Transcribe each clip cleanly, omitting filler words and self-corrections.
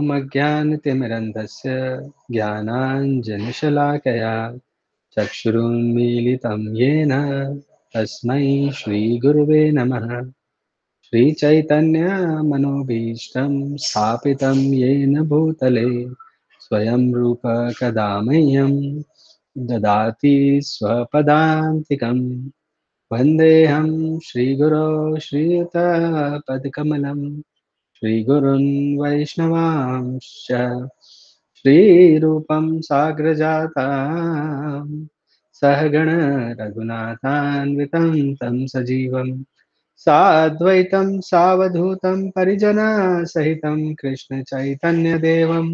ॐ अज्ञानतिमिरन्धस्य ज्ञानाञ्जनशलाकया चक्षुरुन्मीलितं येन तस्मै श्रीगुरुवे नमः। श्रीचैतन्यमनोभीष्टं स्थापितं येन भूतले स्वयं रूप कदा मह्यं ददाति स्वपदान्तिकम्। वन्देऽहं श्रीगुरो श्रीयुतपदकमलं श्रीगुरुन् वैष्णवांश्च श्रीरूपं साग्रजातां सहगण रघुनाथान्वितं तं सजीवं साद्वैतं सावधूतं परिजनसहितं कृष्णचैतन्यदेवं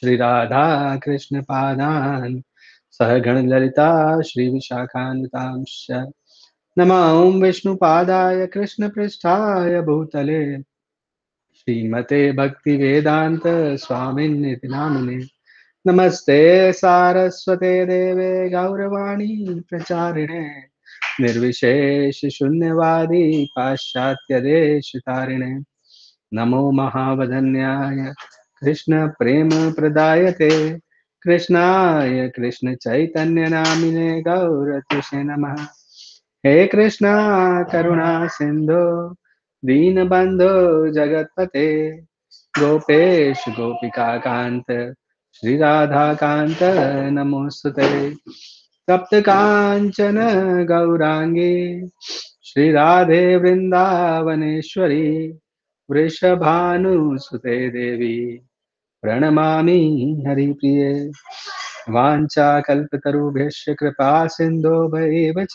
श्रीराधा कृष्णपादान् सहगणललिता श्रीविशाखान्वितांश्च नमः। ॐ विष्णुपादाय कृष्णपृष्ठाय भूतले श्रीमते भक्तिवेदान्त स्वामिन्निति नामिने नमस्ते सारस्वते देवे गौरवाणी प्रचारिणे निर्विशेष शून्यवादी पाश्चात्यदेशतारिणे नमो महावदन्याय कृष्ण प्रेम प्रदायते कृष्णाय कृष्ण चैतन्य नामिने गौरतुषे नमः। हे कृष्णा करुणा सिंधु दीनबंधु जगतपते गोपेश गोपिका कांत श्री राधा कांत नमोस्तुते। तप्त कांचन गौरांगी श्री राधे वृंदावनेश्वरी वृषभानुसुते देवी प्रणमामि हरिप्रिये। वाञ्छाकल्पतरुभ्यश्च कृपा सिन्धुभ्यैव च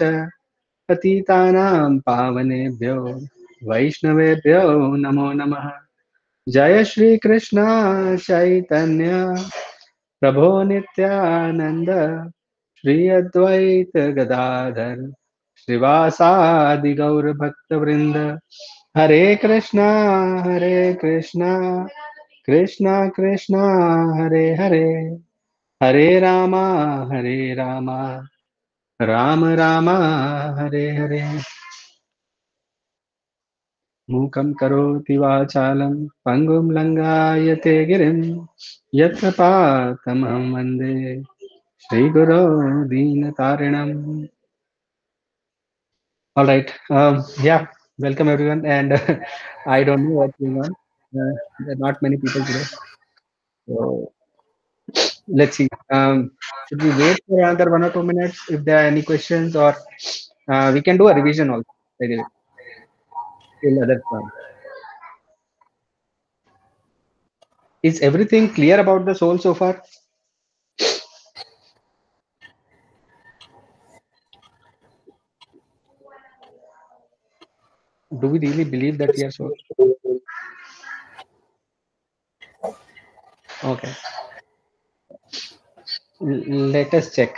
पतितानां पावनेभ्यो वैष्णवेभ्यो नमो नमः। जय श्री कृष्ण चैतन्य प्रभो नित्यानंद श्री अद्वैत गदाधर श्रीवासादि गौर भक्त वृंद। हरे कृष्णा कृष्णा कृष्णा हरे हरे हरे रामा राम राम हरे हरे। मूकं करोति वाचालं पङ्गुं लङ्घायते गिरिं यत्र पातमहं वन्दे श्रीगुरो दीनतारिणम्। All right. Yeah. Welcome everyone. And I don't know what's going on. There are not many people today. So let's see. Should we wait for another 1 or 2 minutes if there are any questions, or we can do a revision also, by the way, till others come. Is everything clear about the soul so far? Do we really believe that we are soul? Okay. Let us check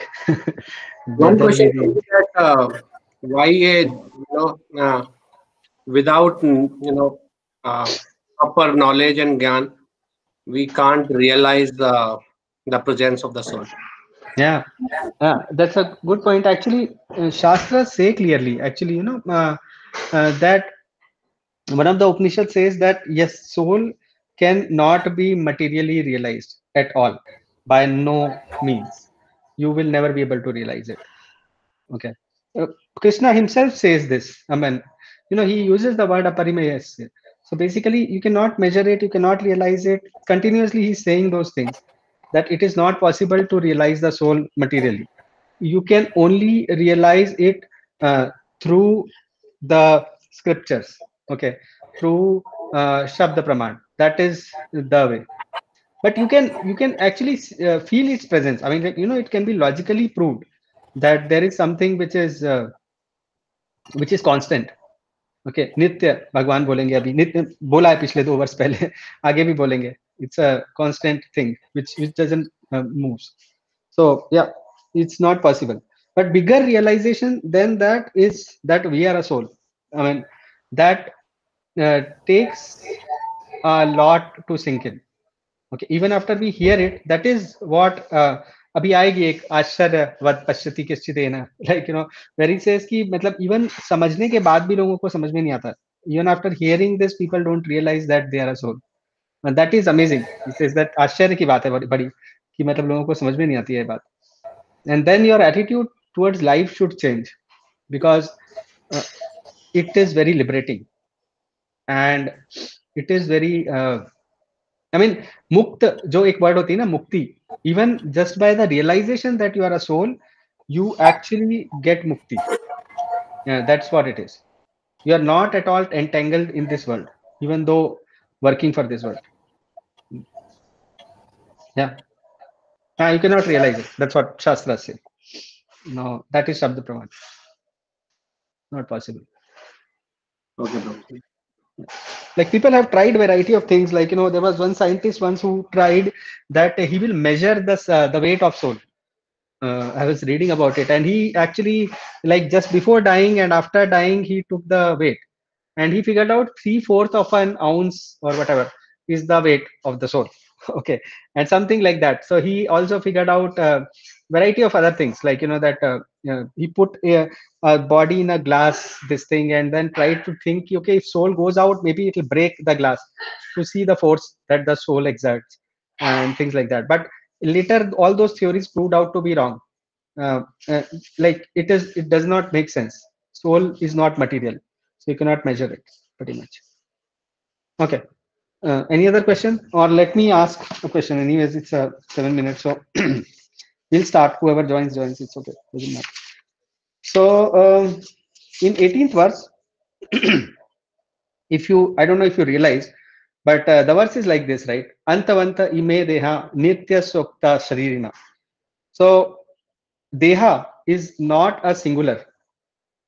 One whether question we could really. be that why without proper knowledge and gyan, we can't realize the presence of the soul. Yeah, that's a good point. Actually, Shastras say clearly, actually, that one of the Upanishads says that yes, soul can not be materially realized at all, by no means. You will never be able to realize it. Okay. Uh, Krishna himself says this. I mean, he uses the word aparimayasya. So basically, you cannot measure it, you cannot realize it. Continuously, he's saying those things, that it is not possible to realize the soul materially. You can only realize it through the scriptures. Okay, through Shabda Praman. That is the way. But you can actually feel its presence. I mean, like, it can be logically proved that there is something which is constant. Okay नित्य भगवान बोलेंगे, अभी नित्य बोला है पिछले 2 वर्ष पहले, आगे भी बोलेंगे. It's a constant thing which doesn't move. So yeah, it's not possible. But bigger realization than that is that we are a soul. I mean, that takes a lot to sink in. Okay, even after we hear it, that is what अभी आएगी एक आश्चर्यवत पश्यति किश्चिदेन, like where he says कि मतलब even समझने के बाद भी लोगों को समझ में नहीं आता. Even after hearing this people don't realise that they are a soul. That is amazing. He says that आश्चर्य की बात है बड़ी बड़ी कि मतलब लोगों को समझ में नहीं आती है ये बात. And then your attitude towards life should change because uh, it is very liberating and it is very I mean मुक्त जो एक word होती है ना मुक्ति, even just by the realization that you are a soul, you actually get mukti. Yeah, that's what it is. You are not at all entangled in this world, even though working for this world. Yeah. You cannot realize it. That's what Shastras say. No, that is Shabda Praman. Not possible. Okay, bro. Like people have tried variety of things. Like there was one scientist once who tried that he will measure the weight of soul. I was reading about it, and he actually like just before dying and after dying, he took the weight, and he figured out 3/4 of an ounce or whatever is the weight of the soul. Okay, and something like that. So he also figured out variety of other things, like that he put a body in a glass, this thing, and then tried to think, okay, if soul goes out, maybe it will break the glass to see the force that the soul exerts and things like that. But later, all those theories proved out to be wrong. uh, uh, like it does not make sense. Soul is not material, so you cannot measure it pretty much. Okay. Any other question, or let me ask a question? Anyways, it's 7 minutes, so we'll start. Whoever joins, it's okay, doesn't matter. So in 18th verse, if you, I don't know if you realize, but the verse is like this, right? Antavanta ime deha nitya sokta sharirina. So deha is not a singular.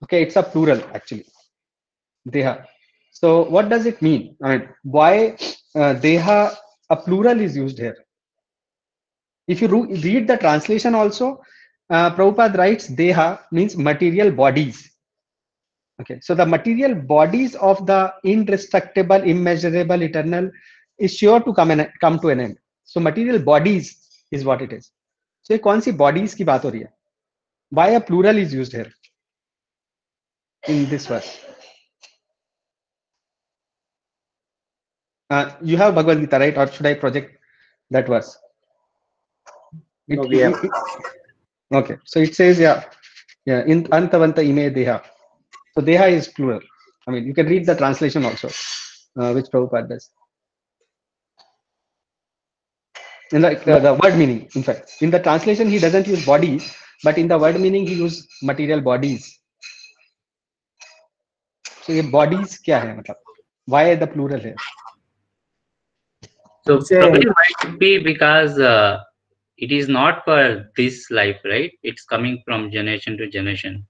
Okay, it's a plural actually. Deha. So what does it mean? I mean, why deha, a plural is used here? If you read the translation also, Prabhupada writes deha means material bodies. Okay, so the material bodies of the indestructible, immeasurable, eternal is sure to come to an end. So material bodies is what it is. So ये कौन सी bodies की बात हो रही है? Why a plural is used here in this verse? You have Bhagavad Gita, right? Or should I project that verse? No, we have. Okay, so it says, yeah, in antavanta ime deha. So deha is plural. I mean, you can read the translation also, which Prabhupada does. In the word meaning, in fact, in the translation he doesn't use bodies, but in the word meaning he use material bodies. So ये bodies क्या है मतलब? Why the plural here? So It's a probably might be because it is not for this life, right? It's coming from generation to generation.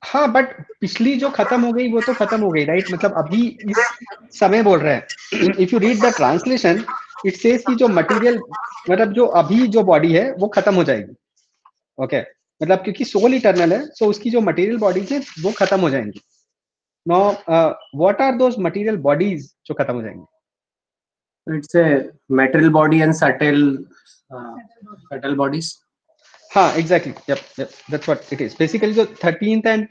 हाँ, but पिछली जो खत्म हो गई वो तो खत्म हो गई, राइट? मतलब अभी इस समय बोल रहे हैं. If you read the translation, it says कि जो मटेरियल, मतलब जो अभी जो बॉडी है वो खत्म हो जाएगी. ओके, मतलब क्योंकि सोल इटर्नल है, सो उसकी जो मटेरियल बॉडीज है वो खत्म हो जाएंगी. Now what are those material bodies जो खत्म हो जाएंगी? it's a material body and subtle bodies. हाँ, exactly, yep, that's what it is. Basically जो 13th एंड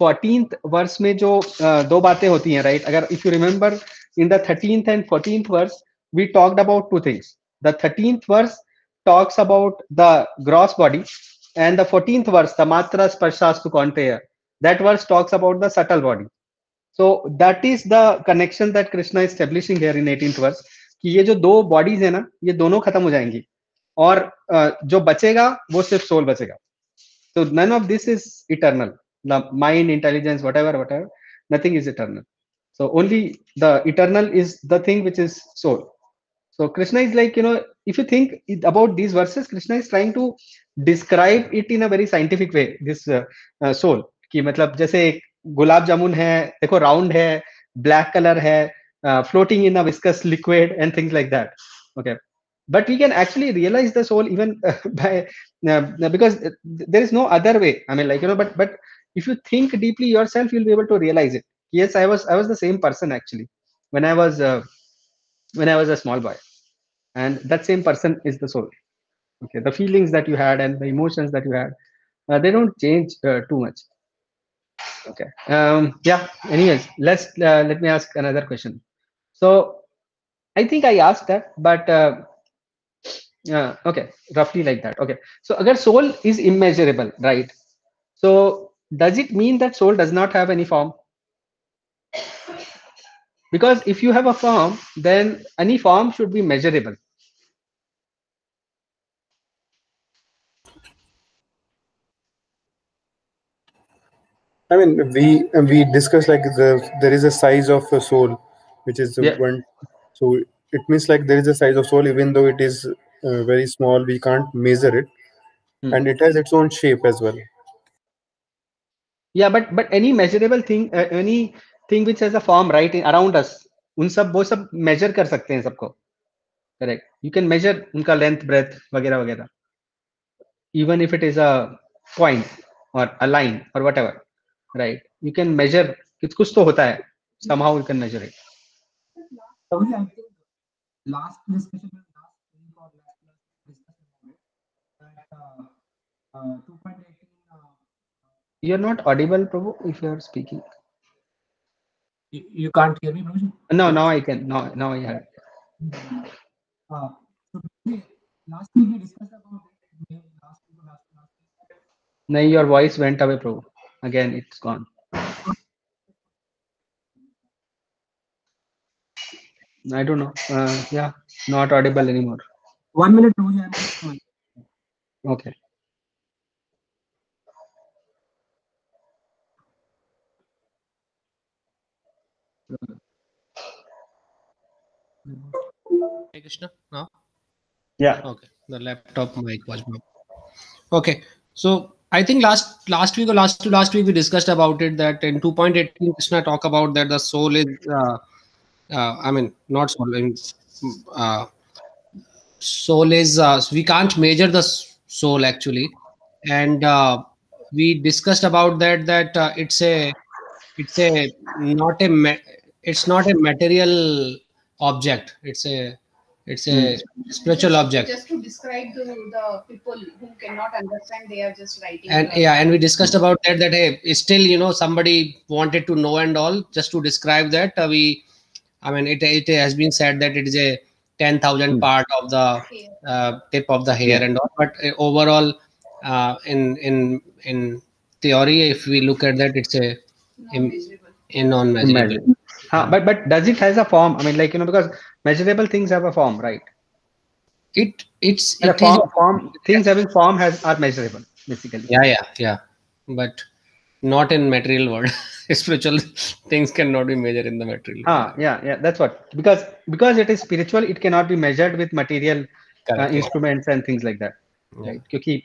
14th वर्स में जो दो बातें होती हैं, राइट? अगर if you remember, in the 13th and 14th verse we talked about two things. The 13th verse talks about the gross body, and the 14th verse, the matra sparshas konteya, that verse talks about the subtle body. So that is the connection that Krishna is establishing here in 18th verse, कि ये जो दो bodies है ना, ये दोनों खत्म हो जाएंगी और जो बचेगा वो सिर्फ सोल बचेगा. So none of this is eternal. The mind, intelligence, whatever, nothing is eternal. So only the eternal is the thing which is soul. So Krishna is like, if you think about these verses, Krishna is trying to describe it in a very scientific way. This soul, कि मतलब जैसे एक गुलाब जामुन है, देखो round है, black colour है, floating in a viscous liquid and things like that. Okay, but we can actually realize the soul even by because there is no other way. I mean, like but if you think deeply yourself, you'll be able to realize it. Yes, I was the same person actually when I was a small boy, and that same person is the soul. Okay, the feelings that you had and the emotions that you had, they don't change too much. Okay. Yeah, anyways, let me ask another question. So I think I asked that, but okay, roughly like that. Okay, so agar soul is immeasurable, right? So does it mean that soul does not have any form? Because if you have a form, then any form should be measurable. I mean, we discussed like there is a size of a soul, which is Yeah. one. So it means like there is a size of soul, even though it is very small, we can't measure it, Hmm. and it has its own shape as well. Yeah, but any measurable thing, any thing which has a form right around us, उन सब वो सब measure कर सकते हैं सबको. Correct. You can measure उनका length, breadth, वगैरह वगैरह. Even if it is a point or a line or whatever, right? You can measure. कुछ तो होता है. Somehow you can measure it. Probably, I think last discussion and last week or last discussion about it, that 2.18. You're not audible, Prabhu, if you're speaking. You can't hear me, Prabhu? No, now I can. Now I heard. So last week we discussed about it. Last week or last week. No, your voice went away, Prabhu. Again, it's gone. I don't know. Yeah, not audible anymore. 1 minute, Prabhu. I'm just one. Okay. Hey Krishna. Now? Yeah. Okay. The laptop mic was moved. Okay. So I think last week or last week we discussed about it, that in 2.18 Krishna talk about that the soul is I mean not soul. I mean, uh, soul is we can't measure the soul actually, and we discussed about that it's a not a it's not a material object, it's a spiritual object. Just to describe to the people who cannot understand, they are just writing. And yeah, and we discussed about that hey, still somebody wanted to know and all, just to describe that I mean it has been said that it is a 10,000 part of the tip of the hair Yeah. and all, but overall in theory, if we look at that, it's Non-measurable. a non-measurable. Imagine. But does it has a form? I mean, like because measurable things have a form, right? It's And a it is form things having form are measurable, basically. yeah, but not in material world. Spiritual things cannot be measured in the material world. Yeah. That's what, because it is spiritual, it cannot be measured with material Correct, yeah. instruments and things like that, Yeah. right? क्योंकि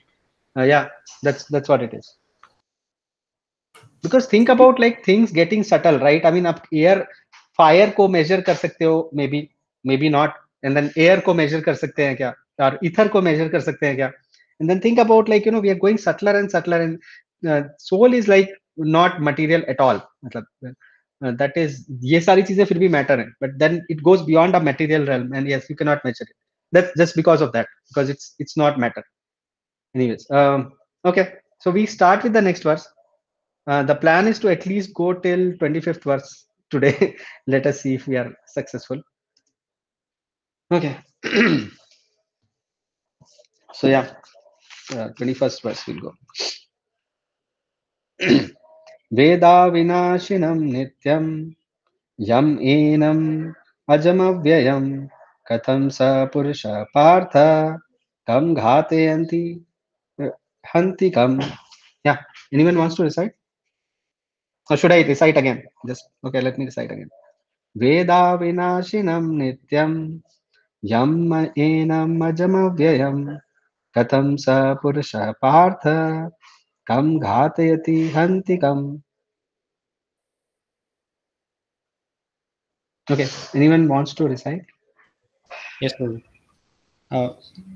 yeah, that's what it is. Because think about like things getting subtle, right? I mean, आप air fire को measure कर सकते हो, maybe not, and then air को measure कर सकते हैं क्या, और ether को measure कर सकते हैं क्या? And then think about like we are going subtler and subtler, and soul is like not material at all. मतलब that is, ये सारी चीजें फिर भी matter हैं, but then it goes beyond a material realm, and yes, you cannot measure it. That's just because of that, because it's not matter. Anyways, okay, so we start with the next verse. The plan is to at least go till 25th verse today. Let us see if we are successful. Okay. So yeah, 21st verse will go. Veda vinashinam nityam yam enam ajamavyayam katham sa purusha partha kam ghateyanti hanti kam. Yeah. Anyone wants to recite? Or should I recite again? Just okay. Let me recite again. Veda vinashinam nityam yam enam ajamavyayam katham sa purusha partha kam ghatayati hanti kam. Okay, anyone wants to recite? Yes, sir.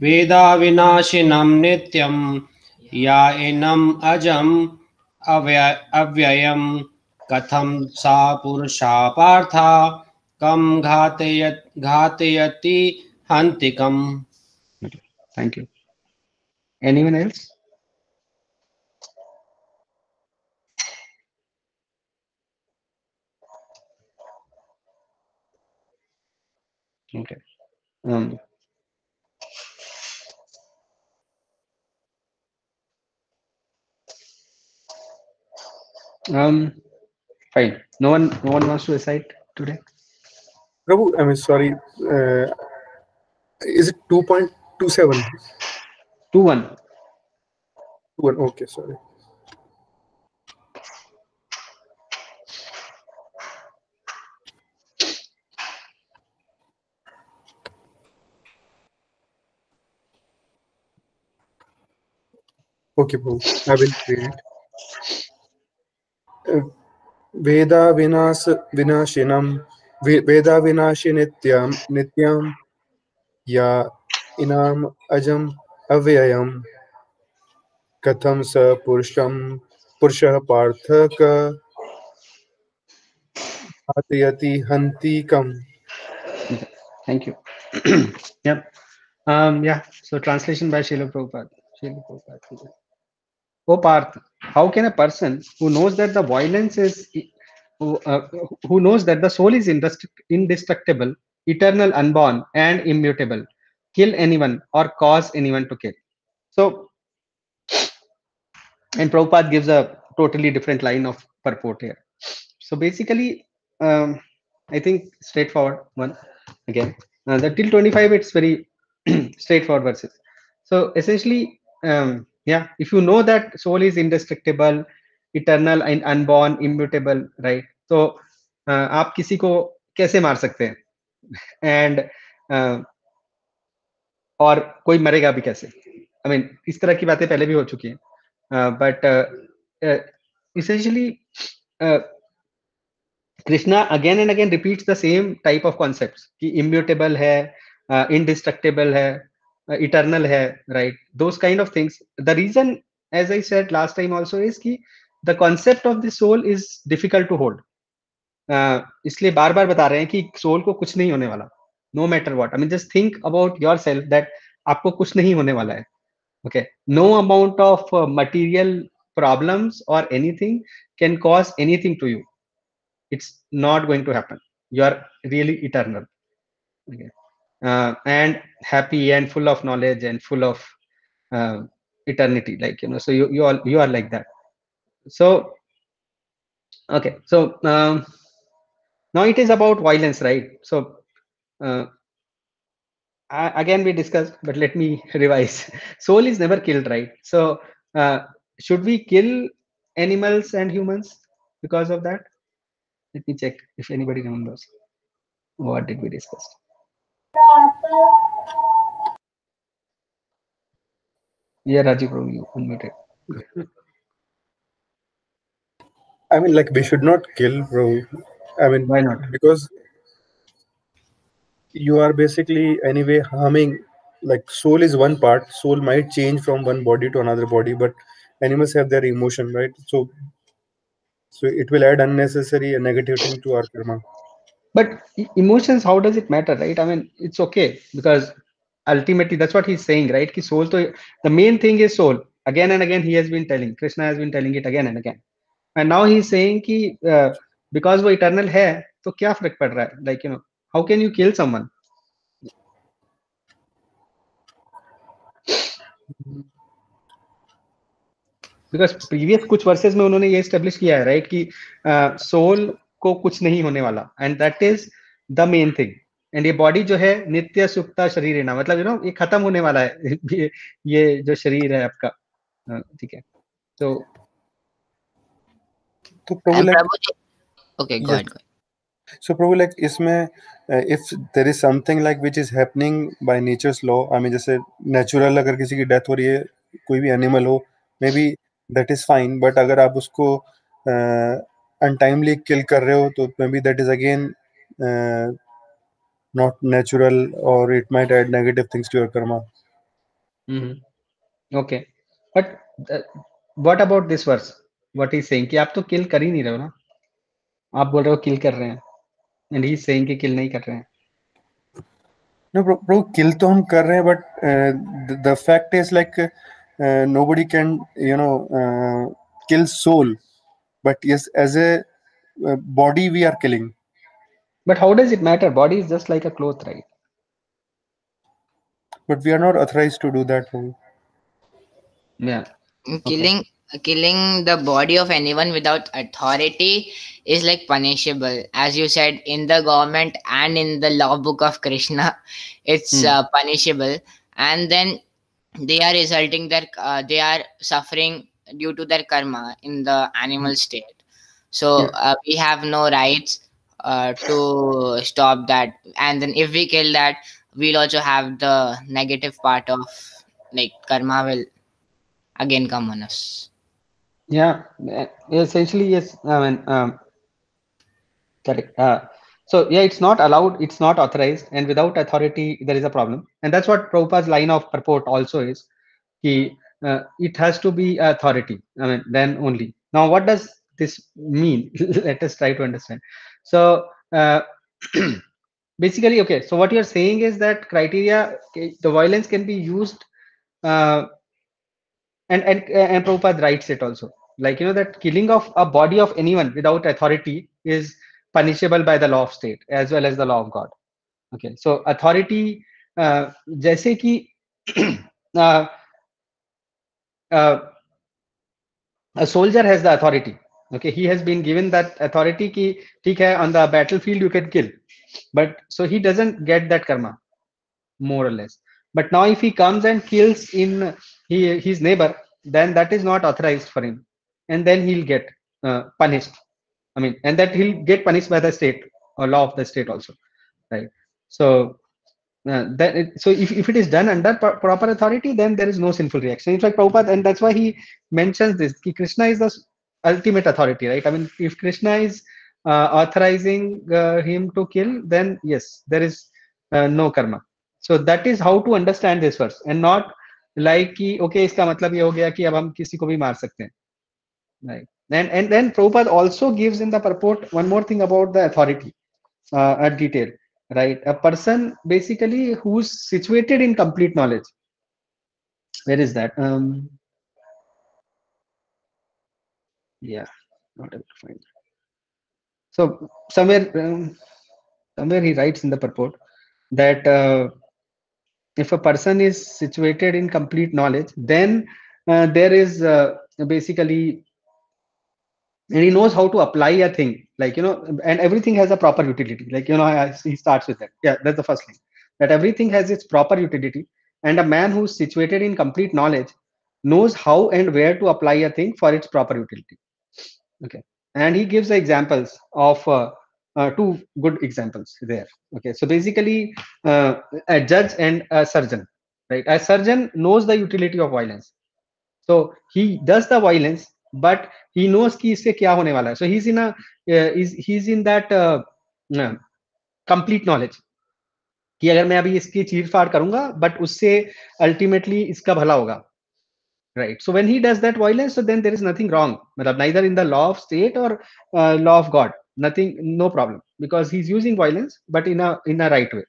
Veda vinashinam nityam ya enam ajam avyayam katham sa purusha partha kam ghatayati hantikam. Okay, thank you. Anyone else? Okay. Um, Fine. No one wants to recite today. Prabhu, I mean, sorry. Is it 2.27? 2-1. 2.1. Okay, sorry. Okay, Prabhu. I will read it. Veda vinashinam Veda vinashi nityam ya inam ajam avyayam katham sa purushah partha ka hatayati hantikam. Thank you. Yep. Yeah. So translation by Srila Prabhupada. Srila Prabhupada. O Parth, how can a person who knows that the violence is, who, uh, who knows that the soul is indestructible, eternal, unborn, and immutable, kill anyone or cause anyone to kill? So, and Prabhupada gives a totally different line of purport here. So basically, I think straightforward one again. The till 25, it's very straightforward verses. So essentially, yeah, if you know that soul is indestructible, eternal and unborn, immutable, right? So आप किसी को कैसे मार सकते हैं? And और कोई मरेगा भी कैसे? I mean, इस तरह की बातें पहले भी हो चुकी हैं. But essentially, Krishna again and again repeats the same type of concepts कि immutable है, indestructible है, eternal है, right? Those kind of things. The reason, as I said last time also, is कि the concept of the soul is difficult to hold. इसलिए बार बार बता रहे हैं कि सोल को कुछ नहीं होने वाला. No matter what. I mean, just think about yourself that आपको कुछ नहीं होने वाला है. Okay. No amount of material problems or anything can cause anything to you. It's not going to happen. You are really eternal. Okay. And happy and full of knowledge and full of eternity, like, so you are like that. So okay, so now it is about violence, right? So uh, again we discussed, but let me revise. Soul is never killed, right? So uh, should we kill animals and humans because of that? Let me check if anybody remembers. What did we discuss? Yeah, Rajiv, bro, you unmuted. I mean, like, we should not kill, bro. I mean, Why not? because you are basically anyway harming. Like, soul is one part. Soul might change from one body to another body, but animals have their emotion, right? So it will add unnecessary and negative thing to our karma. But emotions, how does it matter, right? I mean, it's okay because ultimately that's what he's saying, right? Ki soul to, the main thing is soul. Again and again, he has been telling, Krishna has been telling it again and again. And now he's saying कि because वो eternal है, तो क्या फर्क पड़ रहा है? Like, how can you kill someone? Because previous कुछ वर्सेस में उन्होंने ये establish किया है, right? कि soul को कुछ नहीं होने वाला, and that is the main thing. And ये body जो है नित्य सुप्ता शरीर है ना, मतलब ये खत्म होने वाला है. ये जो शरीर है आपका, ठीक है? So Prabhu, like, okay, go yes. ahead. So Prabhu, like, इसमें if there is something like which is happening by nature's law, I mean, जैसे natural अगर किसी की death हो रही है, कोई भी animal हो, maybe that is fine. But अगर आप उसको untimely kill कर रहे हो, तो maybe that is again not natural, or it might add negative things to your karma. okay, but what about this verse? What he's saying कि आप तो kill कर ही नहीं रहे हो ना, आप बोल रहे हो kill कर रहे हैं, and he's saying कि kill नहीं कर रहे हैं. No, bro, kill तो हम कर रहे हैं, but the fact is like nobody can kill soul, but yes, as a body we are killing. But how does it matter? Body is just like a cloth, right? but we are not authorized to do that, Prabhu. Yeah. Killing the body of anyone without authority is like punishable, as you said, in the government and in the law book of Krishna. It's punishable, and then they are resulting their they are suffering due to their karma in the animal state. So we have no rights to stop that, and then if we kill that, we'll also have the negative part of like karma will again come on us. Yeah. Essentially, yes. I mean, correct. So yeah, it's not allowed, it's not authorized, and without authority, there is a problem. And that's what Prabhupada's line of purport also is. It has to be authority. I mean, then only. Now, what does this mean? Let us try to understand. So basically, okay. So what you're saying is that criteria, okay, the violence can be used, uh, and Prabhupada writes it also. Like, that killing of a body of anyone without authority is punishable by the law of state as well as the law of God. Okay, so authority, जैसे कि uh, uh, a soldier has the authority. Okay, he has been given that authority ki theek hai, on the battlefield you can kill, but so he doesn't get that karma, more or less. But now if he comes and kills in his neighbor, then that is not authorized for him, and then he'll get punished. I mean, and that he'll get punished by the state or law of the state also, right? So so if it is done under proper authority, then there is no sinful reaction. In fact, Prabhupada, and that's why he mentions this, ki Krishna is the ultimate authority, right? I mean, if Krishna is authorizing him to kill, then yes, there is no karma. So that is how to understand this verse, and not like कि okay, इसका मतलब ये हो गया कि अब हम किसी को भी मार सकते हैं, right? And then Prabhupada also gives in the purport one more thing about the authority, a detail, right? A person basically who's situated in complete knowledge. Where is that? Yeah, not able to find. So somewhere he writes in the purport that if a person is situated in complete knowledge, then there is basically, and he knows how to apply a thing, like, and everything has a proper utility, like, he starts with that. Yeah, that's the first thing, that everything has its proper utility, and a man who's situated in complete knowledge knows how and where to apply a thing for its proper utility. Okay, and he gives the examples of two good examples there. Okay, so basically, a judge and a surgeon, right? A surgeon knows the utility of violence, so he does the violence, but he knows कि इससे क्या होने वाला है. So he's in that complete knowledge कि अगर मैं अभी इसकी चीर फाड़ करूंगा, but उससे ultimately इसका भला होगा, right? So when he does that violence, so then there is nothing wrong, मतलब neither in the law of state or law of God, nothing, no problem, because he's using violence, but in a right way.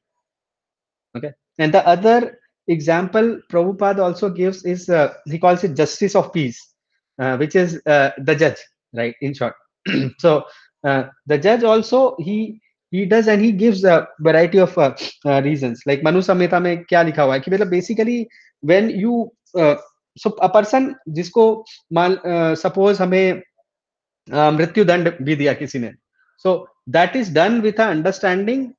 Okay, and the other example Prabhupada also gives is, he calls it justice of peace, which is the judge, right? In short, so the judge also, he does, and he gives a variety of reasons. Like Manu Samhita में क्या लिखा हुआ है कि मतलब basically when you so a person जिसको मान suppose हमें मृत्यु दंड भी दिया किसी ने, so that is done with an understanding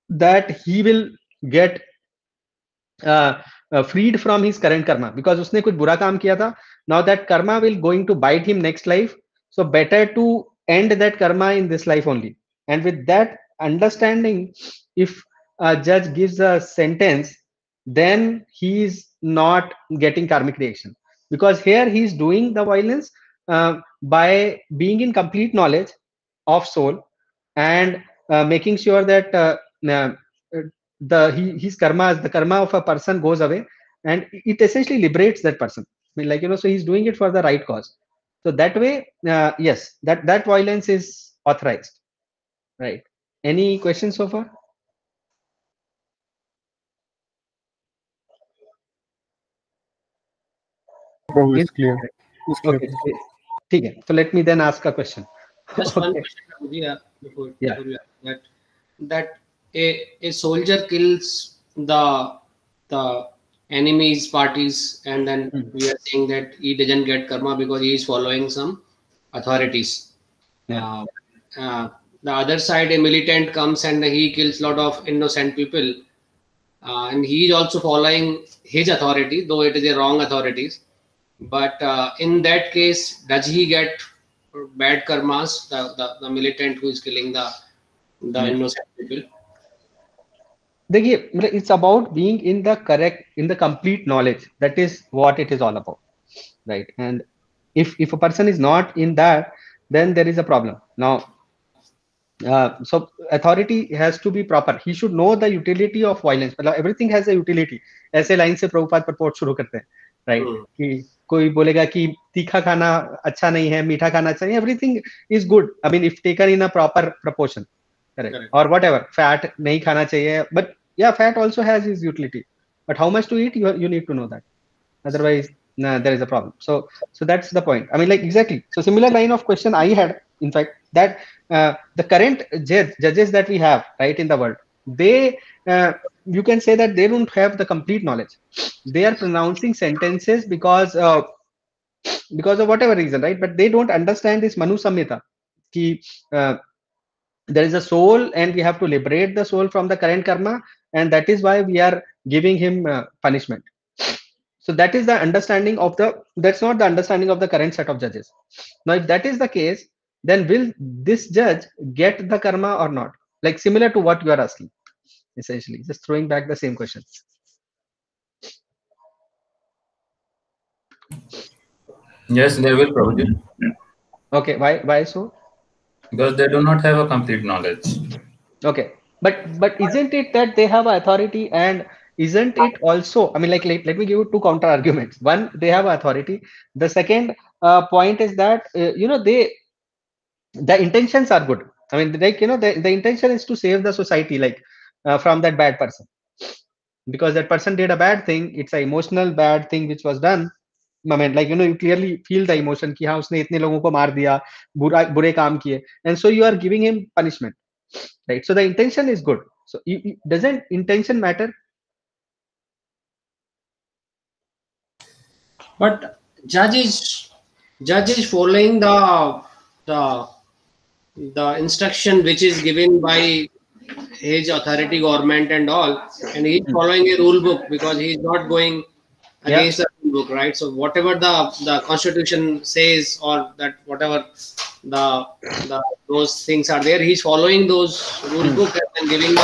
that he will get freed from his current karma, because उसने कुछ बुरा काम किया था. Now that karma will going to bite him next life, so better to end that karma in this life only. And with that understanding, if a judge gives a sentence, then he is not getting karmic reaction, because here he is doing the violence by being in complete knowledge of soul, and making sure that uh, his karma, the karma of a person goes away, and it essentially liberates that person. I mean, like, so he's doing it for the right cause. So that way, yes, that violence is authorized, right? Any questions so far? Prabhu, it's clear. It's clear. Okay, ठीक है. So let me then ask a question. Just one Okay. question, Prabhuji, before Yeah. you ask that a soldier kills the the enemies parties, and then Hmm. we are saying that he doesn't get karma because he is following some authorities. Yeah. Uh, uh, the other side, a militant comes and he kills a lot of innocent people, and he is also following his authority, though it is a wrong authorities. But in that case, does he get bad karmas? The militant who is killing the Hmm. innocent people. देखिए मतलब it's about being in the correct, in the complete knowledge. That is what it is all about, right? And if a person is not in that, then there is a problem. Now, so authority has to be proper. He should know the utility of violence. मतलब everything has a utility. ऐसे line से प्रभुपाद प्रपोट शुरू करते हैं, right? कि कोई बोलेगा कि तीखा खाना अच्छा नहीं है, मीठा खाना अच्छा नहीं है. Everything is good. I mean, if taken in a proper proportion, correct? Correct. Or whatever. Fat नहीं खाना चाहिए, but yeah, fat also has its utility. But how much to eat, you need to know that. Otherwise, nah, there is a problem. So that's the point. I mean, like, exactly. So similar line of question I had, in fact, that the current judges that we have, right, in the world, they you can say that they don't have the complete knowledge. They are pronouncing sentences because of whatever reason, right? But they don't understand this Manu Samhita, ki there is a soul and we have to liberate the soul from the current karma, and that is why we are giving him punishment. So that is the understanding of the, that's not the understanding of the current set of judges. Now if that is the case, then will this judge get the karma or not? Like similar to what you are asking, essentially just throwing back the same question. Yes, they will, Prabhuji, Okay, why so? because they do not have a complete knowledge. Okay, but isn't it that they have authority, and isn't it also, I mean, like, let me give you two counter arguments. One, they have authority. The second point is that they, the intentions are good. I mean, like, the intention is to save the society, like, from that bad person, because that person did a bad thing. It's an emotional bad thing which was done. I mean, like, you clearly feel the emotion कि हाँ उसने इतने लोगों को मार दिया, बुरे काम किए, and so you are giving him punishment, right? So the intention is good. So doesn't intention matter? But judge is following the the instruction which is given by his authority, government and all, and he's following a rule book because he's not going against the rule book, right? So whatever the constitution says, or that whatever the those things are there, he's following those rule book and giving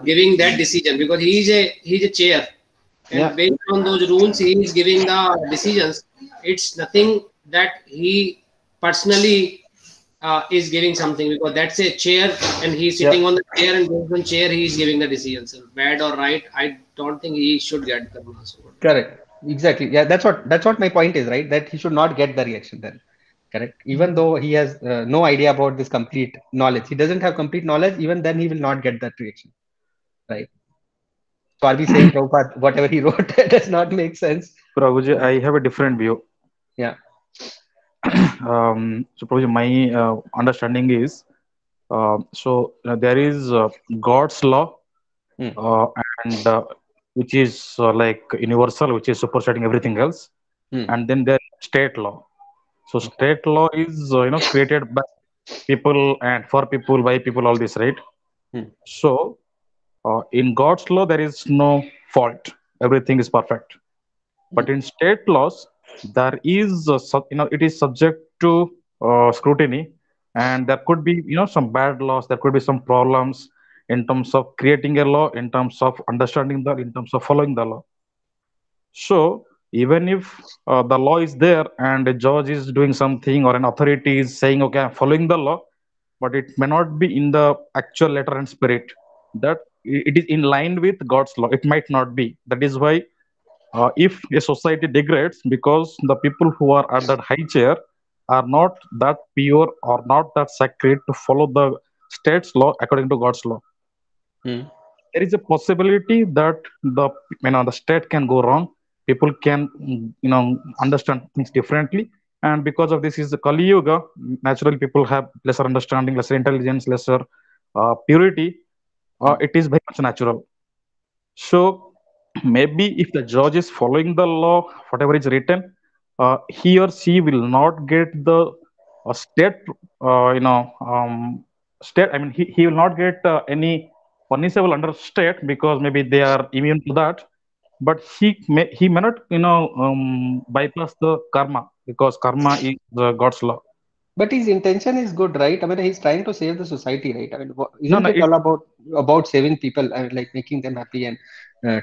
giving that decision, because he's a chair, and based on those rules he is giving the decisions. It's nothing that he personally is giving something, because that's a chair and he's sitting on the chair, and based on chair he is giving the decisions. So bad or right, I don't think he should get karma. Correct. Exactly. Yeah, that's what my point is, right? That he should not get the reaction then. Correct. Even though he has no idea about this complete knowledge, he doesn't have complete knowledge. Even then, he will not get that reaction, right? So are we saying Prabhupada, whatever he wrote does not make sense? Prabhuji, I have a different view. Yeah. So Prabhuji, my understanding is, there is God's law, uh, and which is like universal, which is superseding everything else, and then there is state law. So state law is created by people and for people, by people, all this, right? So in God's law there is no fault; everything is perfect. But in state laws, there is it is subject to scrutiny, and there could be some bad laws. There could be some problems in terms of creating a law, in terms of understanding the, in terms of following the law. So even if the law is there and a judge is doing something, or an authority is saying, okay, I'm following the law, but it may not be in the actual letter and spirit that it is in line with God's law. It might not be. That is why if a society degrades because the people who are at that high chair are not that pure or not that sacred to follow the state's law according to God's law, there is a possibility that the state can go wrong. People can understand things differently, and because of this is the Kali Yuga. Naturally, people have lesser understanding, lesser intelligence, lesser purity. It is very much natural. So maybe if the judge is following the law, whatever is written, he or she will not get the state, you know, state. I mean, he will not get any punishable under state because maybe they are immune to that. But he may not, you know, bypass the karma because karma is God's law. But his intention is good, right? I mean, he's trying to save the society, right? I mean, No, isn't no, it all about saving people and like making them happy and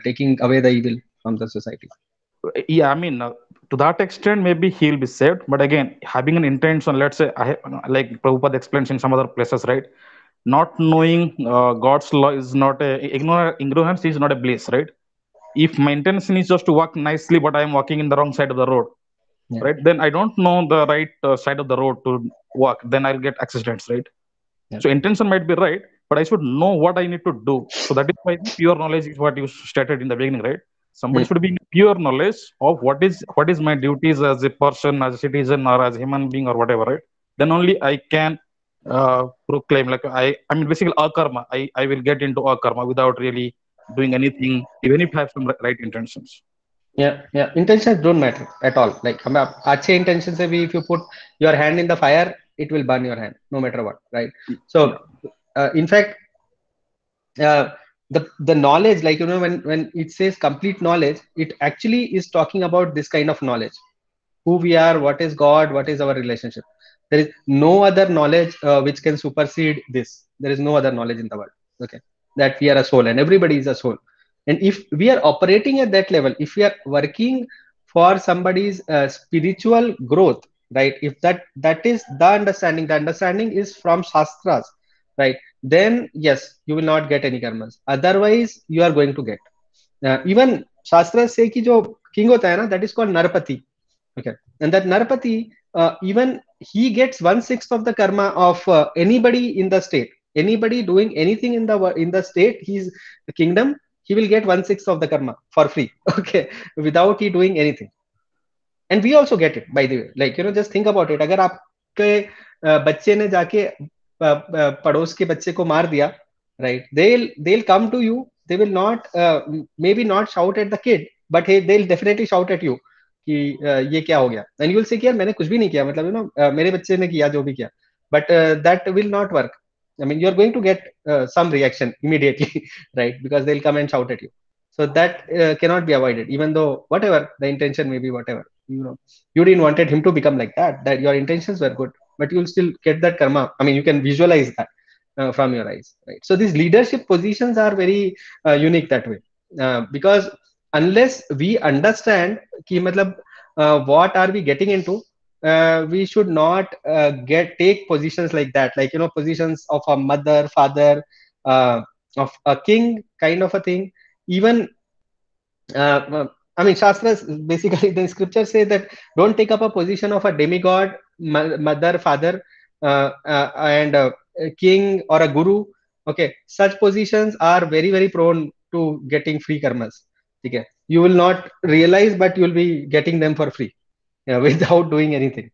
taking away the evil from the society? yeah, I mean, to that extent, maybe he'll be saved. But again, having an intention, let's say, like Prabhupada explains in some other places, right? Not knowing God's law is not ignorance is not a bliss, right? If my intention is just to walk nicely, but I am walking in the wrong side of the road, Yeah. right? Then I don't know the right side of the road to walk. Then I'll get accidents, right? Yeah. So intention might be right, but I should know what I need to do. So that is why pure knowledge is what you stated in the beginning, right? Somebody should be in pure knowledge of what is my duties as a person, as a citizen, or as a human being, or whatever, right? Then only I can proclaim like I mean basically akarma. I will get into akarma without really doing anything, even if I have some right intentions. Yeah. Intentions don't matter at all. Like हम अच्छे intentions से भी if you put your hand in the fire, it will burn your hand no matter what, right? Yeah. So, in fact, the knowledge, like when it says complete knowledge, it actually is talking about this kind of knowledge: who we are, what is God, what is our relationship. There is no other knowledge which can supersede this. There is no other knowledge in the world. Okay, that we are a soul and everybody is a soul. And if we are operating at that level, if we are working for somebody's spiritual growth, right? If that is the understanding is from shastras, right? Then yes, you will not get any karmas. Otherwise, you are going to get. Even shastras say कि जो king होता है ना, that is called narpati. Okay, and that narpati, even he gets 1/6 of the karma of anybody in the state. Anybody doing anything in the state, he's the kingdom. He will get 1/6 of the karma for free. Okay, without he doing anything. And we also get it, by the way. Like just think about it. अगर आपके बच्चे ने जाके पड़ोस के बच्चे को मार दिया, right? They'll come to you. They will not maybe not shout at the kid, but they'll definitely shout at you कि ये क्या हो गया. And you will say कि यार मैंने कुछ भी नहीं किया, मतलब मेरे बच्चे ने किया जो भी किया. But that will not work. I mean, you're going to get some reaction immediately, right? Because they'll come and shout at you. So that cannot be avoided, even though whatever the intention may be, whatever you didn't wanted him to become like that your intentions were good, but you'll still get that karma. I mean, you can visualize that from your eyes, right? So these leadership positions are very unique that way, because unless we understand ki matlab, what are we getting into, we should not take positions like that, like positions of a mother, father, of a king, kind of a thing. Even I mean, Shastras basically the scriptures say that don't take up a position of a demigod, mother, father, and a king or a guru. Okay, such positions are very, very prone to getting free karmas. Okay, you will not realize, but you will be getting them for free, without doing anything.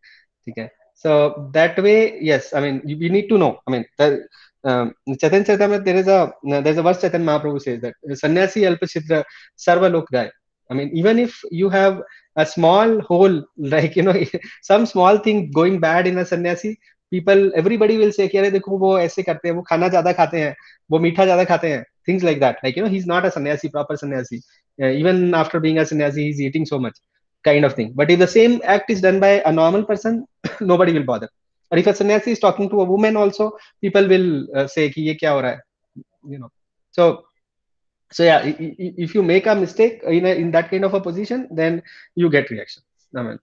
Okay, so that way, yes. I mean, we need to know. I mean, Chaitanya Charitamrita, there's a verse Chaitanya Mahaprabhu says that sannyasi alpachitra sarva lok gaya. I mean, even if you have a small hole, like some small thing going bad in a sannyasi, everybody will say कि अरे देखो वो ऐसे करते हैं, वो खाना ज्यादा खाते हैं, वो मीठा ज्यादा खाते हैं, things like that. Like he's not a sannyasi, proper sannyasi. Even after being a sannyasi, he's eating so much, kind of thing. But if the same act is done by a normal person, nobody will bother. Or if a sannyasi is talking to a woman also, people will say कि ये क्या हो रहा है, So yeah, if you make a mistake in that kind of a position, then you get reaction. I mean,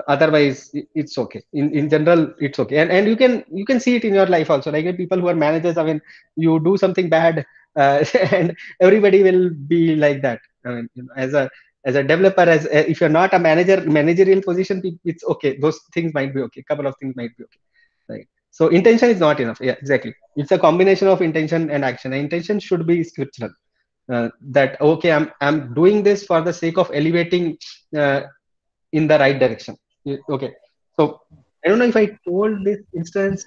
otherwise it's okay. In general, it's okay. And you can see it in your life also. Like people who are managers, I mean, you do something bad, and everybody will be like that. I mean, as a developer, if you're not a managerial position, it's okay. Those things might be okay. Couple of things might be okay, right? So intention is not enough. Yeah, exactly. It's a combination of intention and action. And intention should be scriptural. That okay, I'm doing this for the sake of elevating in the right direction. Okay, so I don't know if I told this instance.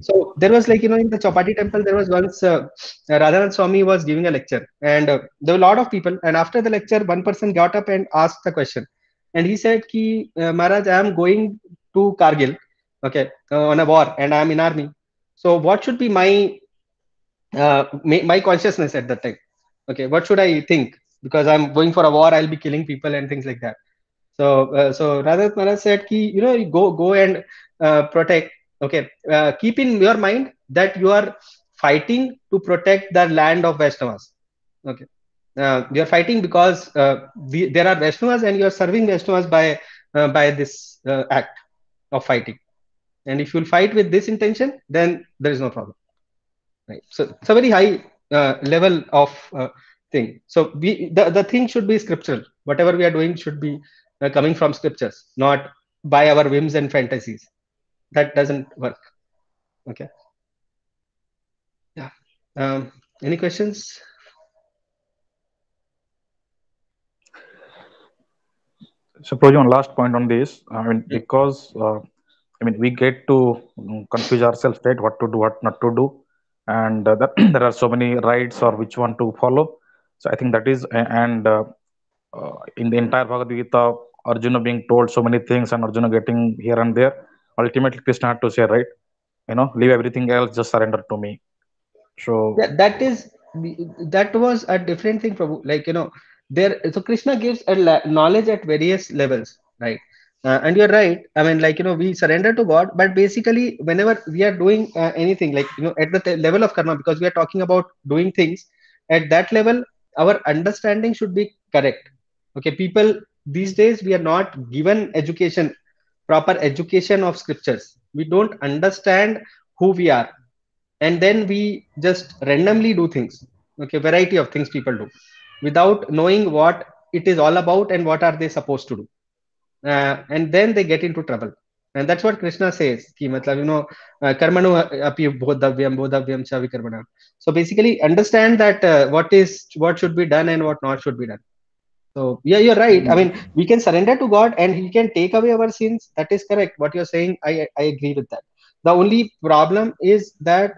So there was like, in the Chapati temple, there was once Radhanath Swami was giving a lecture, and there were a lot of people. And after the lecture, one person got up and asked the question, and he said, "Ki Maharaj, I am going to Kargil, okay, on a war, and I am in army. So what should be my consciousness at that time? Okay, what should I think? Because I'm going for a war, I'll be killing people and things like that." So Radhat Maharaj said, "Ki you go and protect. Okay, keep in your mind that you are fighting to protect the land of Vaishnavas. Okay, you are fighting because there are Vaishnavas and you are serving Vaishnavas by this act of fighting. And if you'll fight with this intention, then there is no problem." Right. So it's a very high level of thing. So the thing should be scriptural. Whatever we are doing should be coming from scriptures, not by our whims and fantasies. That doesn't work. Okay. Yeah. Any questions? So, Proji, one last point on this. I mean, because we get to confuse ourselves, right? What to do, what not to do, and that there are so many rights or which one to follow. So, I think that is, and in the entire Bhagavad Gita, Arjuna being told so many things and Arjuna getting here and there. Ultimately, Krishna had to say, right? Leave everything else, just surrender to me. So, Yeah, that was a different thing, Prabhu. Like, there. So Krishna gives knowledge at various levels, right? And you're right. I mean, like, we surrender to God, but basically, whenever we are doing anything, like, at the level of karma, because we are talking about doing things at that level, our understanding should be correct. Okay, people these days, we are not given education, proper education of scriptures. We don't understand who we are, and then we just randomly do things. Okay, variety of things people do without knowing what it is all about and what are they supposed to do. And then they get into trouble. And that's what Krishna says, ki matlab, karmano api bodhavyam cha vikarmana. So basically understand that what should be done and what not should be done. So yeah, you're right. I mean, we can surrender to God and he can take away our sins. That is correct, what you're saying. I agree with that. The only problem is that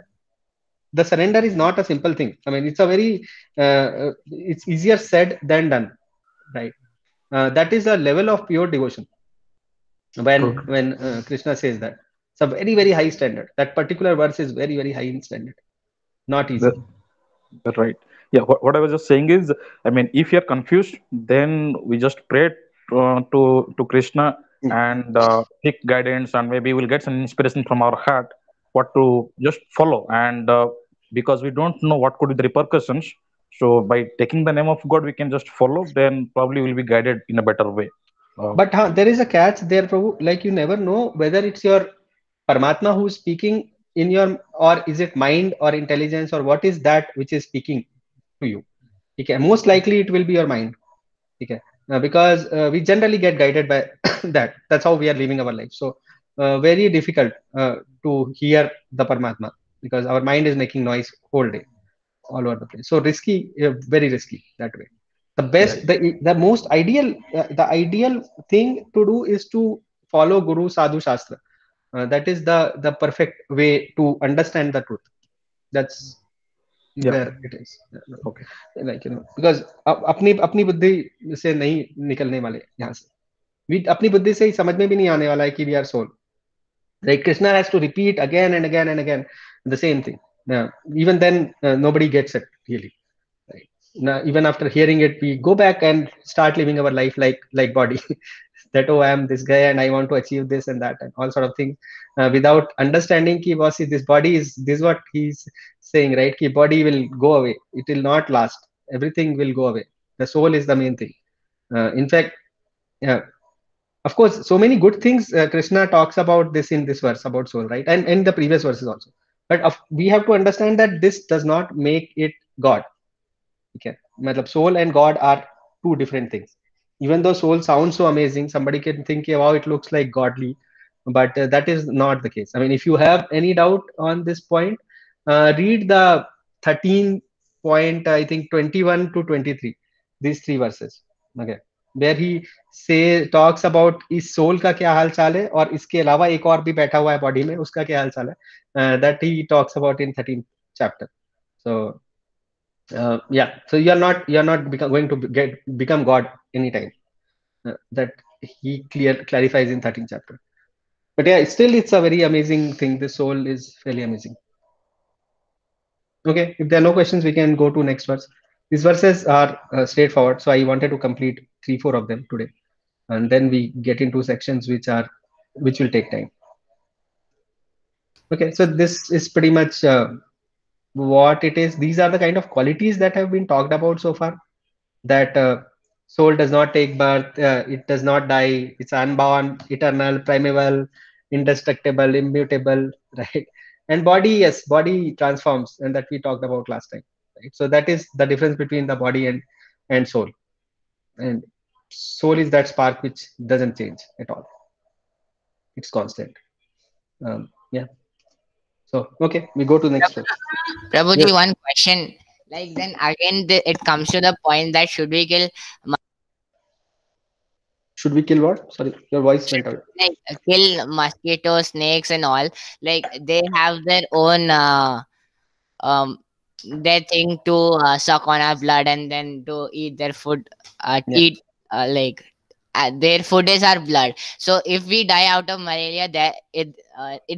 the surrender is not a simple thing. I mean, it's a very it's easier said than done, right? That is a level of pure devotion. When Krishna says that, it's a very very high standard. That particular verse is very very high in standard, not easy. right. Yeah, what I was just saying is, I mean, if you're confused, then we just pray to Krishna and seek guidance, and maybe we'll get some inspiration from our heart what to just follow. And because we don't know what could be the repercussions, so by taking the name of God, we can just follow. Then probably we'll be guided in a better way. But there is a catch there, Prabhu. Like, you never know whether it's your Paramatma who's speaking in your, or is it mind or intelligence, or what is that which is speaking to you. Okay, most likely it will be your mind. Okay, because we generally get guided by that. That's how we are living our life. So very difficult to hear the Paramatma, because our mind is making noise whole day, all over the place. So risky, very risky that way. The best, the most ideal, the ideal thing to do is to follow Guru Sadhu Shastra. That is the perfect way to understand the truth. That's where it is. Okay. Like, because अपनी अपनी बुद्धि से नहीं निकलने वाले यहाँ से, we अपनी बुद्धि से ही समझ में भी नहीं आने वाला है कि we are soul. Like, Krishna has to repeat again and again and again the same thing. Even then, nobody gets it really. Right? Now, even after hearing it, we go back and start living our life like body. That, oh, I am this guy and I want to achieve this and that and all sort of things, without understanding ki boss, this body is this, what he's saying, right? Ki body will go away. It will not last. Everything will go away. The soul is the main thing. In fact, yeah, of course, so many good things Krishna talks about this in this verse about soul, right? And in the previous verses also. But we have to understand that this does not make it God. Okay, matlab soul and God are two different things. Even though soul sounds so amazing, somebody can think, "Yeah, wow, it looks like godly," but that is not the case. I mean, if you have any doubt on this point, read the 13 point, I think 21 to 23, these three verses. Okay, where he say talks about इस soul का क्या हाल चाल है और इसके अलावा एक और भी बैठा हुआ है body में उसका क्या हाल चाल है, that he talks about in 13th chapter. So yeah, so you're not going to become God anytime. That he clarifies in 13th chapter. But yeah, still it's a very amazing thing. The soul is really amazing. Okay, if there are no questions, we can go to next verse. These verses are straightforward, so I wanted to complete 3-4 of them today, and then we get into sections which will take time. Okay, so this is pretty much what it is. These are the kind of qualities that have been talked about so far. That soul does not take birth, it does not die, it's unborn, eternal, primeval, indestructible, immutable, right? And body, yes, body transforms, and that we talked about last time, right? So that is the difference between the body and soul. And soul is that spark which doesn't change at all, it's constant. Yeah, so okay, we go to the next one. Prabhuji, Yes. one question. Like then again, it comes to the point that should we kill, Should we kill what? Sorry, your voice went out. like kill mosquitoes, snakes, and all? Like they have their own um their thing to suck on our blood and then to eat their food, Yeah. eat like their food is our blood. So if we die out of malaria, that it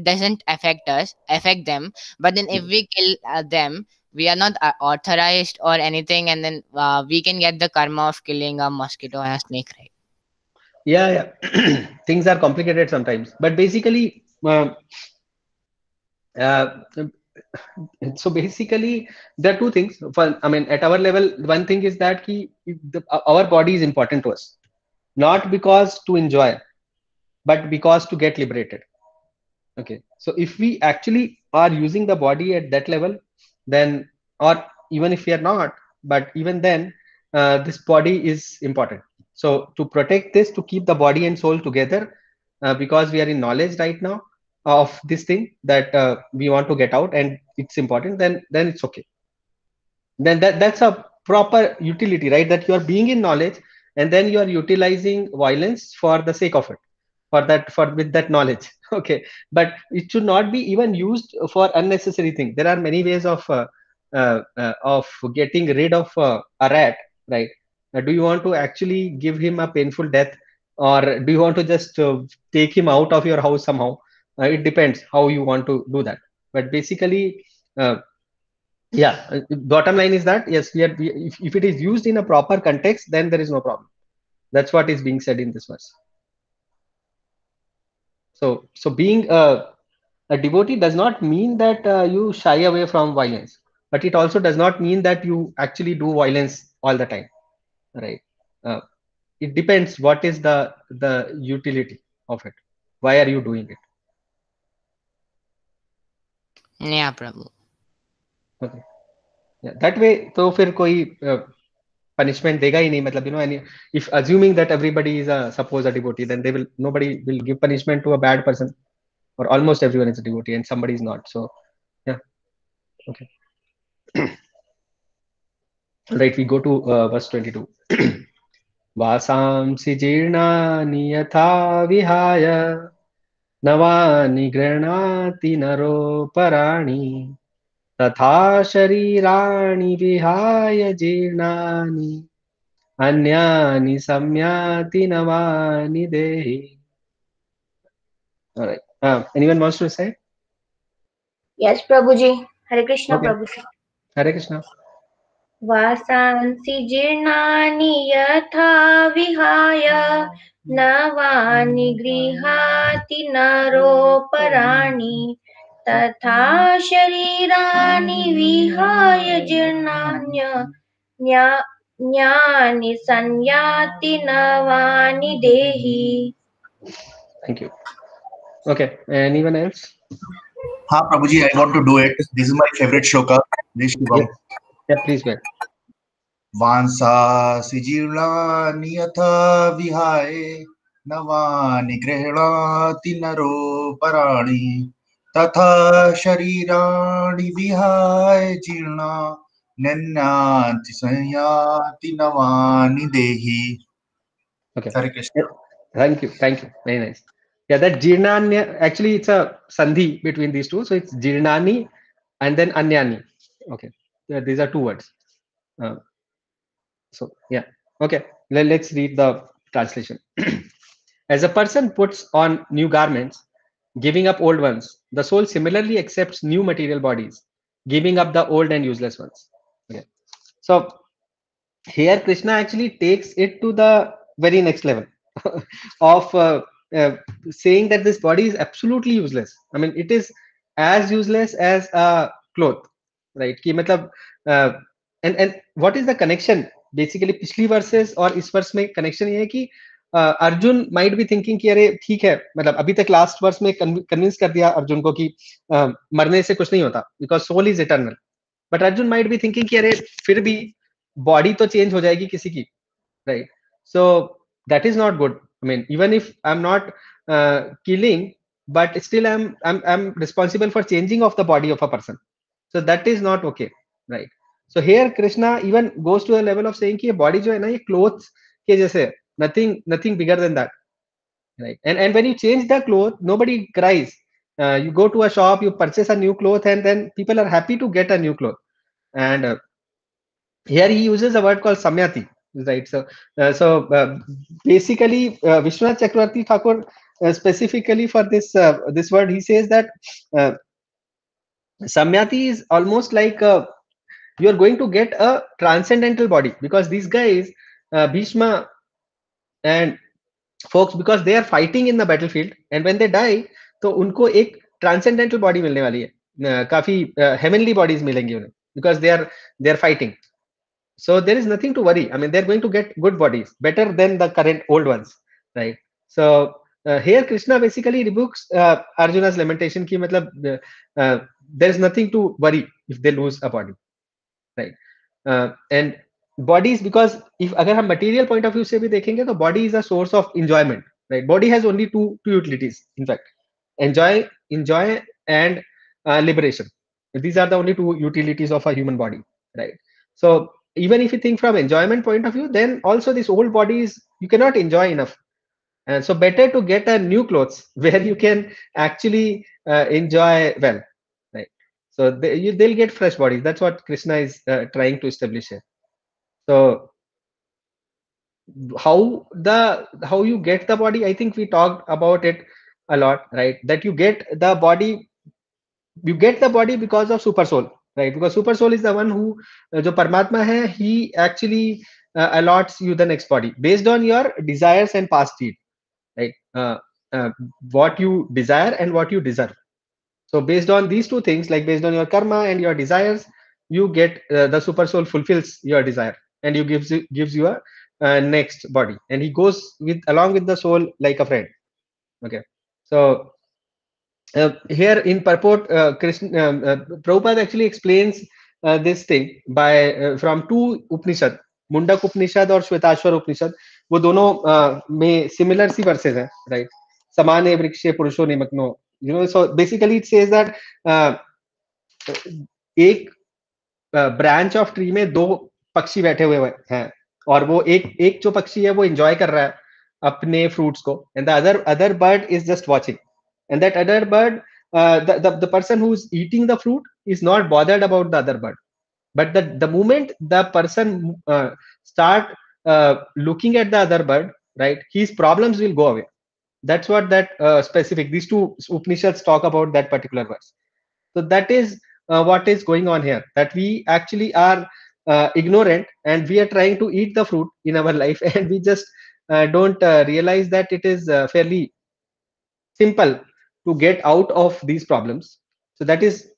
doesn't affect them. But then if we kill them, we are not authorized or anything, and then we can get the karma of killing a mosquito and a snake, right? Yeah. Things are complicated sometimes, but basically uh, so basically there are two things. I mean, at our level, one thing is that our body is important to us, not because to enjoy, but because to get liberated. Okay, so if we actually are using the body at that level, then, or even if we are not, but even then, this body is important. So to protect this, to keep the body and soul together, because we are in knowledge right now of this thing that we want to get out, and it's important, then it's okay. Then that's a proper utility, right? That you are being in knowledge, and then you are utilizing violence for the sake of it, for with that knowledge. Okay, but it should not be even used for unnecessary thing. There are many ways of getting rid of a rat, right? Do you want to actually give him a painful death, or do you want to just take him out of your house somehow? It depends how you want to do that. But basically, uh, yeah, bottom line is that yes, if it is used in a proper context, then there is no problem. That's what is being said in this verse. So being a devotee does not mean that you shy away from violence, but it also does not mean that you actually do violence all the time, right? uh, it depends what is the utility of it. Why are you doing it? Yeah, Prabhu. Okay, yeah, that way तो फिर कोई punishment देगा ही नहीं, मतलब any, if assuming that everybody is a suppose a devotee, then nobody will give punishment to a bad person, or almost everyone is a devotee and somebody is not. So yeah, okay. Right, we go to verse 22. वासांसि जीर्णानि यथा विहाय नवानि गृह्णाति नरोपराणि तथा शरीराणि विहाय जीर्णानि अन्यानि संयाति नवानि देहि. All right. Anyone wants to say? Yes, Prabhuji. Hare Krishna, Okay. Prabhuji. Hare Krishna. वासांसि जीर्णानि यथा विहाय नवानि गृह्णाति नरोपराणि तथा शरीराणि विहाय जीर्णान्यानि संयाति नवानि देहि. Thank you. Okay. Anyone else? हाँ प्रभुजी, I want to do it. This is my favorite shloka. This shloka. Yeah, please go ahead. वांसासि जीर्णानि यथा विहाय नवानि गृह्णाति नरोपराणि तथा शरीराणि विहाय जीर्णान्यानि संयाति नवानि देहि. Okay. Hare Krishna. Yeah, thank you. Very nice. Yeah, that Jirnanya, actually it's a sandhi between these two. So it's Jirnani and then Anyani. Okay. Yeah, these are two words. Uh, so yeah. Okay. Let's read the translation. As a person puts on new garments, giving up old ones, the soul similarly accepts new material bodies, giving up the old and useless ones. Okay. So here Krishna actually takes it to the very next level of uh, saying that this body is absolutely useless. I mean, it is as useless as a cloth, right? कि मतलब uh, and what is the connection basically पिछली verses और इस verse में connection ये है कि Arjun might be thinking कि अरे ठीक है, मतलब अभी तक last verse में convince कर दिया अर्जुन को कि मरने से कुछ नहीं होता because soul is eternal. But Arjun might be thinking कि अरे फिर भी body तो change हो जाएगी किसी की, right? So that is not good. I mean, even if I'm not killing, but still I'm responsible for changing of the body of a person. So that is not okay, right? So here Krishna even goes to a level of saying कि ये body जो है ना ये clothes के जैसे है, nothing bigger than that, right? And when you change the cloth, nobody cries. You go to a shop, you purchase a new cloth, and then people are happy to get a new cloth. And here he uses a word called samyati, right? So basically Vishwanath Chakravarti Thakur specifically for this word he says that uh, samyati is almost like you are going to get a transcendental body, because these guys Bhishma and folks, because they are fighting in the battlefield, and when they die तो उनको एक transcendental body मिलने वाली है, काफी heavenly bodies मिलेंगी उन्हें, because they are fighting. So there is nothing to worry. I mean, they're going to get good bodies, better than the current old ones, right? So here Krishna basically rebukes Arjuna's lamentation ki matlab there is nothing to worry if they lose a body, right? And bodies, because if agar hum material point of view se bhi dekhenge to body is a source of enjoyment, right? Body has only two utilities, in fact: enjoy and liberation. These are the only two utilities of a human body, right? So even if you think from enjoyment point of view, then also this old body is, you cannot enjoy enough, and so better to get a new clothes where you can actually enjoy well, right? So they'll get fresh bodies. That's what Krishna is trying to establish here. So how you get the body, I think we talked about it a lot, right? That you get the body, because of super soul, right? Because super soul is the one who जो परमात्मा है, he actually allots you the next body based on your desires and past deed, right? Uh, what you desire and what you deserve. So based on these two things, like based on your karma and your desires, you get the super soul fulfills your desire, and you gives you a next body, and he goes with along with the soul like a friend. Okay. So here in purport, Prabhupada actually explains this thing by from two Upanishad, Mundak Upanishad और श्वेताश्वर उपनिषद. वो दोनों में similar सी verses हैं, right? समाने वृक्षे पुरुषो निमग्नो. You know, so basically it says that एक branch of tree में दो पक्षी बैठे हुए हैं, और वो एक जो पक्षी है वो एंजॉय कर रहा है अपने फ्रूट्स को, and the other bird is just watching, and that other bird, the person who's eating the fruit is not bothered about the other bird. But the moment the person start looking at the other bird, right, his problems will go away. That's what that specific, these two Upanishads talk about that particular verse. So that is what is going on here, that we actually are ignorant, and we are trying to eat the fruit in our life, and we just don't realize that it is fairly simple to get out of these problems. So that is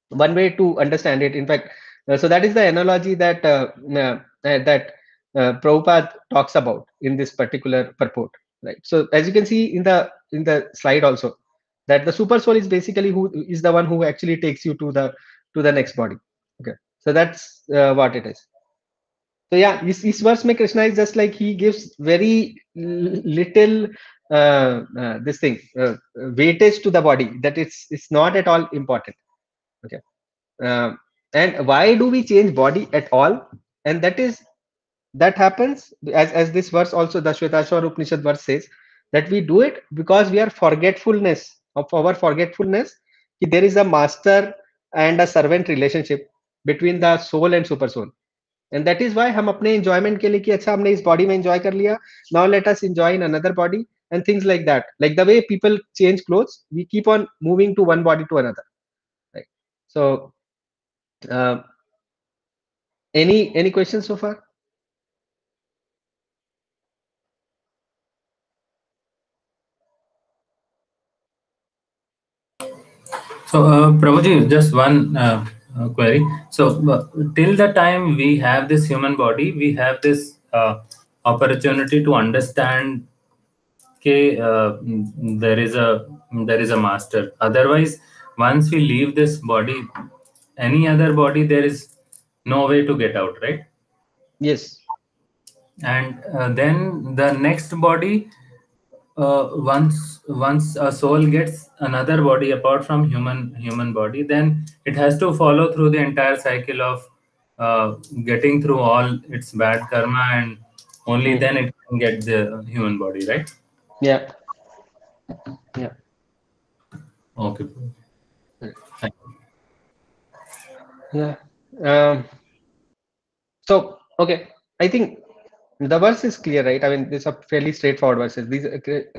one way to understand it. In fact, so that is the analogy that Prabhupada talks about in this particular purport, right? So as you can see in the slide also, that the super soul is basically who is the one who actually takes you to the next body. Okay, so that's what it is. So yeah, this verse mein Krishna is just like he gives very little this thing weightage to the body, that it's not at all important. Okay. And why do we change body at all? And that is that happens as this verse also, the Shvetashwar Upanishad verse says, that we do it because we are forgetfulness of our forgetfulness. There is a master and a servant relationship between the soul and super soul. And that is why हम अपने enjoyment के लिए कि अच्छा हमने इस body में enjoy कर लिया, now let us enjoy in another body, and things like that. Like the way people change clothes, we keep on moving to one body to another, right? So uh, any questions so far? So, Prabhuji, just one query. So, till the time we have this human body, we have this opportunity to understand that there is a master. Otherwise, once we leave this body, any other body, there is no way to get out, right? Yes. And then the next body, once a soul gets another body apart from human body, then it has to follow through the entire cycle of getting through all its bad karma, and only then it can get the human body, right? Yeah. Yeah. Okay. Thank you. Yeah. So okay, I think the verse is clear, right? I mean, these are fairly straightforward verses. These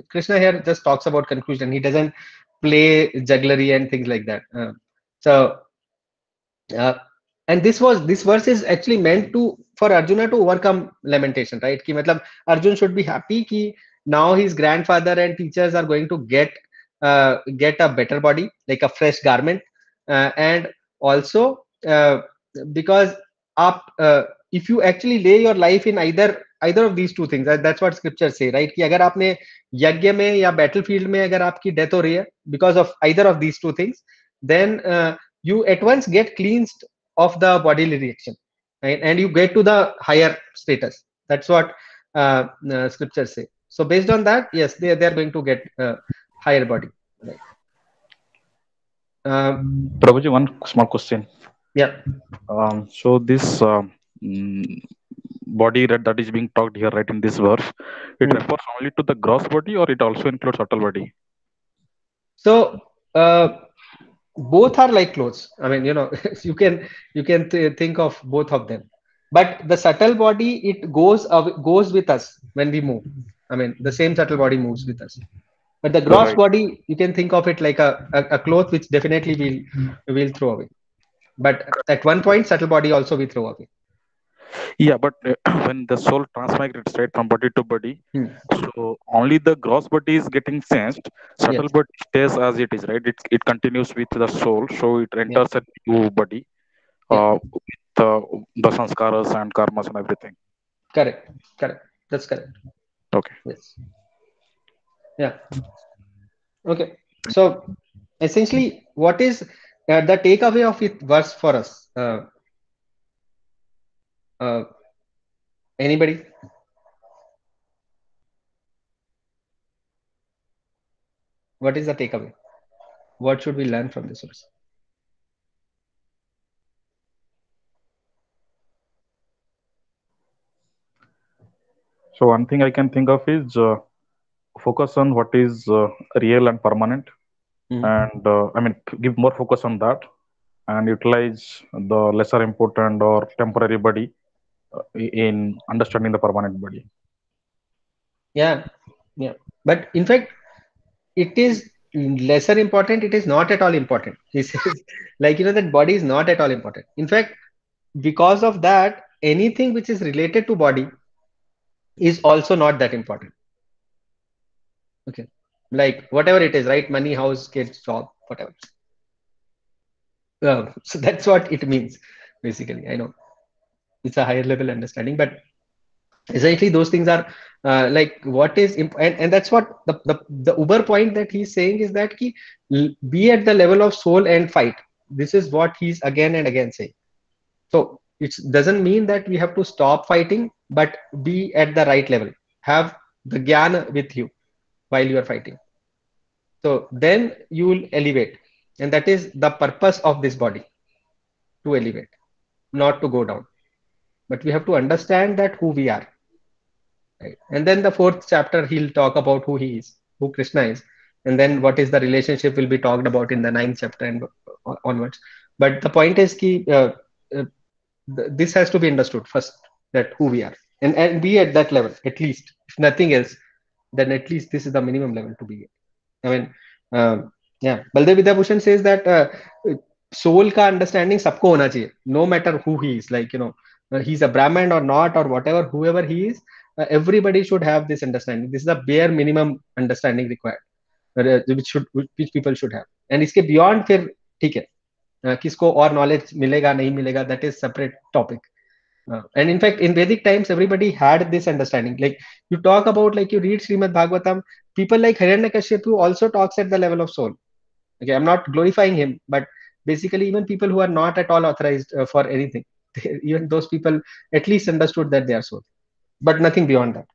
Krishna here just talks about conclusion. He doesn't play jugglery and things like that. So uh, and this verse is actually meant to for Arjuna to overcome lamentation, right? Ki matlab Arjun should be happy ki now his grandfather and teachers are going to get a better body, like a fresh garment, and also because up if you actually lay your life in either of these two things, that's what scriptures say, right? कि अगर आपने यज्ञ में या battlefield में अगर आपकी death हो रही है because of either of these two things, then you at once get cleansed of the bodily reaction, right? And you get to the higher status. That's what scriptures say. So based on that, yes, they are going to get higher body, right? Prabhuji, one small question. Yeah. So this mm, body that is being talked here, right, in this verse, it refers only to the gross body, or it also includes subtle body? So both are like clothes. I mean, you can think of both of them. But the subtle body, it goes with us when we move. I mean, the same subtle body moves with us. But the gross Right. body, you can think of it like a cloth which definitely we'll throw away. But at one point, subtle body also we throw away. Yeah, but when the soul transmigrates right from body to body, so only the gross body is getting changed. Subtle Yes. body stays as it is, right? It continues with the soul, so it enters a new body with the sanskaras and karmas and everything. Correct. That's correct. Okay. Yes. Yeah. Okay. So essentially, what is the takeaway of it verse for us? Anybody? What is the takeaway? What should we learn from this verse? So one thing I can think of is focus on what is real and permanent, and I mean give more focus on that, and utilize the lesser important or temporary body in understanding the permanent body. Yeah. But in fact, it is lesser important. It is not at all important. He says, like, that body is not at all important. In fact, because of that, anything which is related to body is also not that important. Okay. Like whatever it is, right? Money, house, kids, job, whatever. So that's what it means, basically. I know it's a higher level understanding, but essentially those things are like what is and that's what the uber point that he's saying is that be at the level of soul and fight. This is what he's again and again saying. So it doesn't mean that we have to stop fighting, but be at the right level, have the gyan with you while you are fighting. So then you will elevate, and that is the purpose of this body, to elevate, not to go down. but we have to understand that who we are, right? And then the fourth chapter he'll talk about who he is, who Krishna is, and then what is the relationship will be talked about in the ninth chapter and onwards. But the point is ki, uh, this has to be understood first, that who we are, and be at that level at least, if nothing else, then at least this is the minimum level to be. I mean, yeah, Baldev Vidyabhushan says that soul ka understanding sabko hona chahiye, no matter who he is, like, he's a Brahmin or not, or whatever, whoever he is, everybody should have this understanding. This is the bare minimum understanding required, which people should have. And इसके beyond फिर ठीक है, किसको और knowledge मिलेगा नहीं मिलेगा, that is separate topic. And in fact, in Vedic times, everybody had this understanding. Like, you talk about, like, you read Srimad Bhagavatam, people like Hiranyakashipu also talks at the level of soul. Okay, I'm not glorifying him, but basically, even people who are not at all authorized for anything, even those people at least understood that they are soul, but nothing beyond that.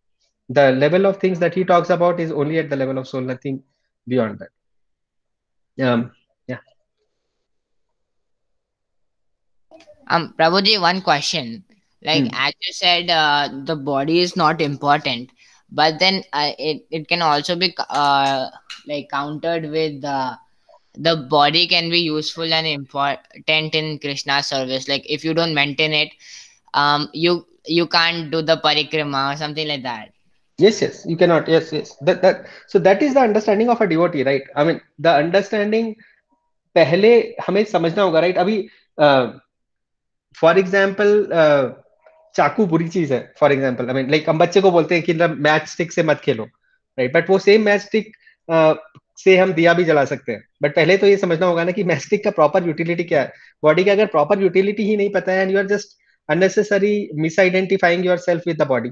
The level of things that he talks about is only at the level of soul, nothing beyond that. Yeah. Prabhuji, one question. Like, as you said, the body is not important, but then it can also be like countered with the body can be useful and important in Krishna's service. Like, if you don't maintain it, you can't do the parikrama or something like that. Yes, you cannot. Yes. So that is the understanding of a devotee, right? I mean, the understanding पहले हमें समझना होगा, right? अभी for example चाकू बुरी चीज है, for example, I mean, like, हम बच्चे को बोलते हैं कि मैच स्टिक से मत खेलो, राइट? बट वो सेम मैच स्टिक से हम दिया भी जला सकते हैं, बट पहले तो ये समझना होगा ना कि मैच स्टिक का प्रॉपर यूटिलिटी क्या है। बॉडी का अगर प्रॉपर यूटिलिटी ही नहीं पता है, and you are just unnecessary misidentifying yourself with the body,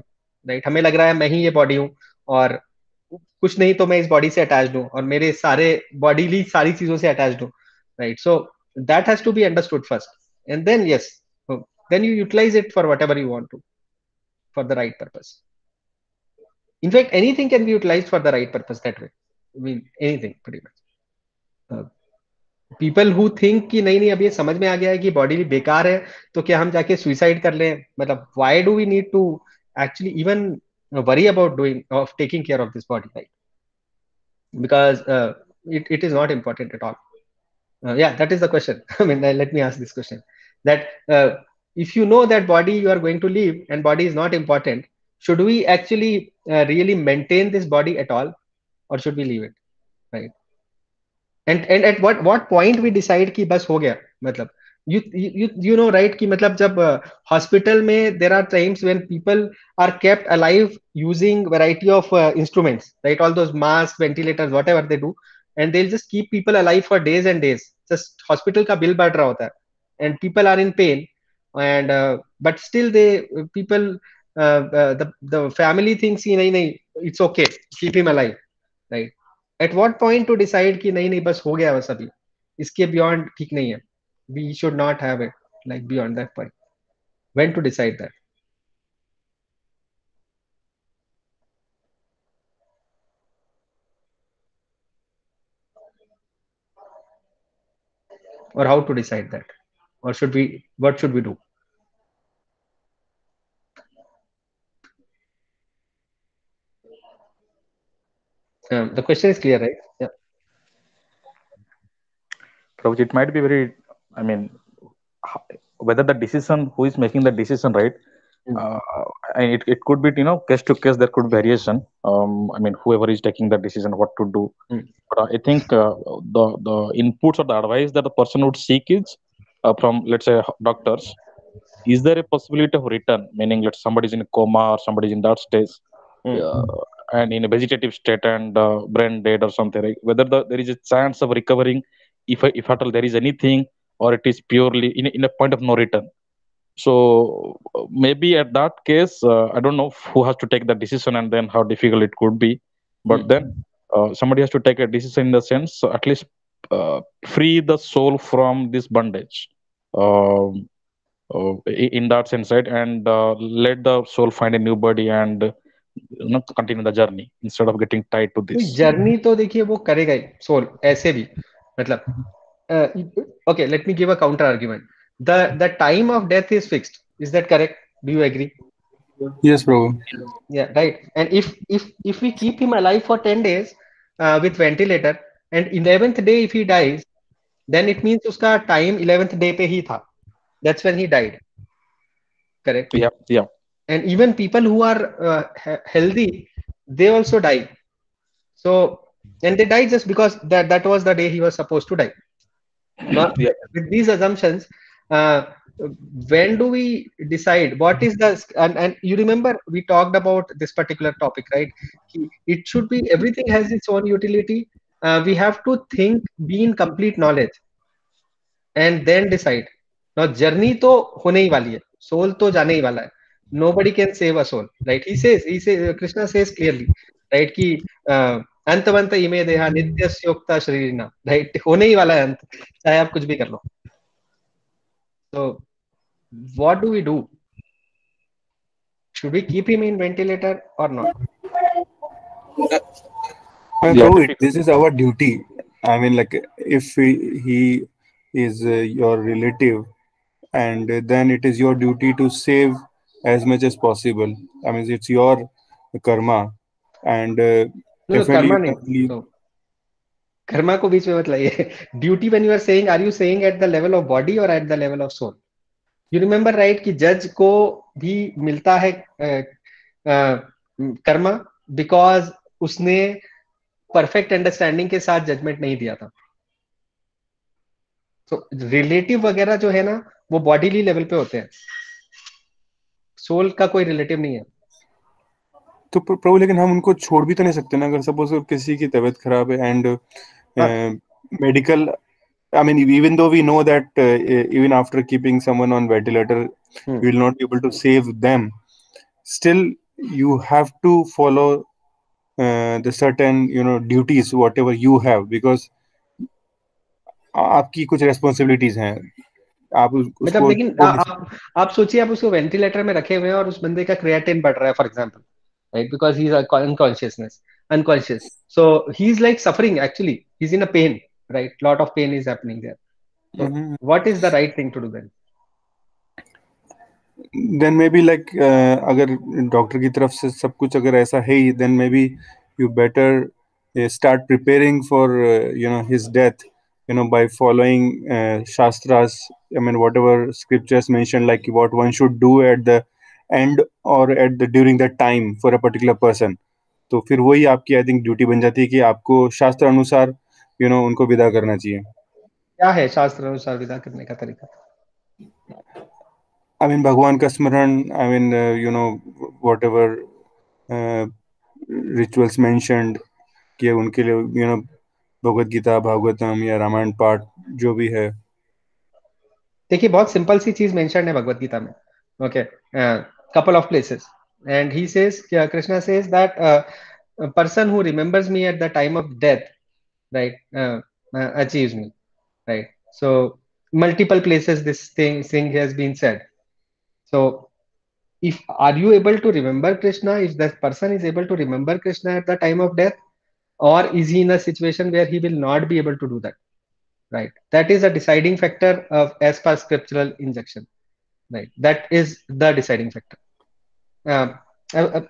right? हमें लग रहा है मैं ही ये बॉडी हूँ, और कुछ नहीं तो मैं इस बॉडी से अटैच्ड हूँ, और मेरे सारे बॉडीली सारी चीजों से अटैच्ड हूँ, right? So that has to be understood first, and then yes, then you utilize it for whatever you want to, for the right purpose. In fact, anything can be utilized for the right purpose that way. I mean, anything pretty much. People who think कि नहीं नहीं अब ये समझ में आ गया है कि बॉडी बेकार है, तो क्या हम जाके सुइसाइड कर लें? मतलब, why do we need to actually even worry about taking care of this body, right? Because it is not important at all. Yeah, that is the question. I mean, let me ask this question, that if you know that body you are going to leave and body is not important, should we actually really maintain this body at all, or should we leave it, right? And at what point we decide कि बस हो गया, मतलब, you know, right, कि मतलब जब hospital में there are times when people are kept alive using variety of instruments, right? All those masks, ventilators, whatever they do, and they'll just keep people alive for days and days. Just hospital का bill बढ़ रहा होता है, and people are in pain, and but still the family thinks कि नहीं नहीं, it's okay, keep him alive, right? At what point to decide कि नहीं नहीं बस हो गया बस अभी, इसके beyond ठीक नहीं है? We should not have it like beyond that point. When to decide that? Or how to decide that? Or what should we do? The question is clear, right? Yeah. Prabhuji, it might be very, I mean, whether the decision, who is making the decision, right? And it could be, case to case, there could be variation. I mean, whoever is taking the decision, what to do. But I think the inputs or the advice that the person would seek is from, let's say, doctors. Is there a possibility of return? Meaning, let's somebody is in a coma or somebody is in that stage, and in a vegetative state and brain dead or something. Right? Whether there is a chance of recovering, if at all there is anything, or it is purely in a point of no return. So maybe at that case, I don't know who has to take the decision and then how difficult it could be. But then somebody has to take a decision in the sense, so at least free the soul from this bondage. In that sense, right? And let the soul find a new body and continue the journey instead of getting tied to this. Journey तो देखिए वो करेगा ही soul ऐसे भी, मतलब, okay, let me give a counter argument. The time of death is fixed. Is that correct? Do you agree? Yes, Prabhu. Yeah, right. And if we keep him alive for 10 days with ventilator, and 11th day if he dies, then it means uska time 11th day pe hi tha. That's when he died. Correct. Yeah, yeah. And even people who are healthy, they also die. So, and they died just because that was the day he was supposed to die. Now, Yeah. with these assumptions, uh, when do we decide what is the, and you remember we talked about this particular topic, right? It should be, everything has its own utility. We have to think, be in complete knowledge, and then decide. Now, journey तो होने ही वाली है, soul तो जाने ही वाला है. Nobody can save a soul, right? Krishna says clearly, right? कि अंतवंत इमे देहा नित्यस्योक्ता शरीरिणा, right? होने ही वाला है अंत, चाहे आप कुछ भी कर लो. So, what do we do? Should we keep him in ventilator or not? Yeah, Prabhu, difficult. this is our duty. I mean, like, if he is your relative, and then it is your duty to save as much as possible. I mean, it's your karma, and No, definitely karma you नहीं. can leave. No, karma को बीच में मत लाइए. Duty, when you are saying, are you saying at the level of body or at the level of soul? You remember, right, कि जज को भी मिलता है कर्मा, बिकॉज उसने परफेक्ट अंडरस्टैंडिंग के साथ जजमेंट नहीं दिया था. तो रिलेटिव वगैरह जो है ना, वो बॉडीली लेवल पे होते हैं, सोल का कोई रिलेटिव नहीं है. तो प्रभु, लेकिन हम उनको छोड़ भी तो नहीं सकते ना, अगर सपोज किसी की तबीयत खराब है and medical, I mean, even though we know that even after keeping someone on ventilator, we will not be able to save them. Still, you have to follow the certain, duties, whatever you have, because आपकी कुछ responsibilities हैं. आप मतलब उसको लेकिन छोड़ नहीं सकते. आप सोचिए, आप उसको वेंटिलेटर में रखे हुए हैं और उस बंदे का क्रिएटिन बढ़ रहा है, for example, right, because he is unconscious, so he is like suffering, actually he is in a pain, right, lot of pain is happening there. So, what is the right thing to do then? Then maybe like अगर doctor की तरफ से सब कुछ अगर ऐसा है ही, then maybe you better start preparing for his death, by following shastras. I mean, whatever scriptures mention, like what one should do at the end or at the during that time for a particular person. तो फिर वही आपकी I think duty बन जाती है कि आपको शास्त्र अनुसार उनको विदा करना चाहिए. क्या है शास्त्र अनुसार विदा करने का तरीका? I mean, भगवान का स्मरण, I mean, whatever rituals mentioned, कि उनके लिए भगवत गीता, भागवतम या रामायण पाठ जो भी है. देखिए, बहुत सिंपल सी चीज मेंशन है भगवत गीता में. Okay, couple of places, and he says, Krishna says that a person who remembers me at the time of death, right, achieves me, right? So multiple places this thing has been said. So if, are you able to remember Krishna, if that person is able to remember Krishna at the time of death, or is he in a situation where he will not be able to do that, right? That is a deciding factor of, as per scriptural injection, right? That is the deciding factor. um, uh,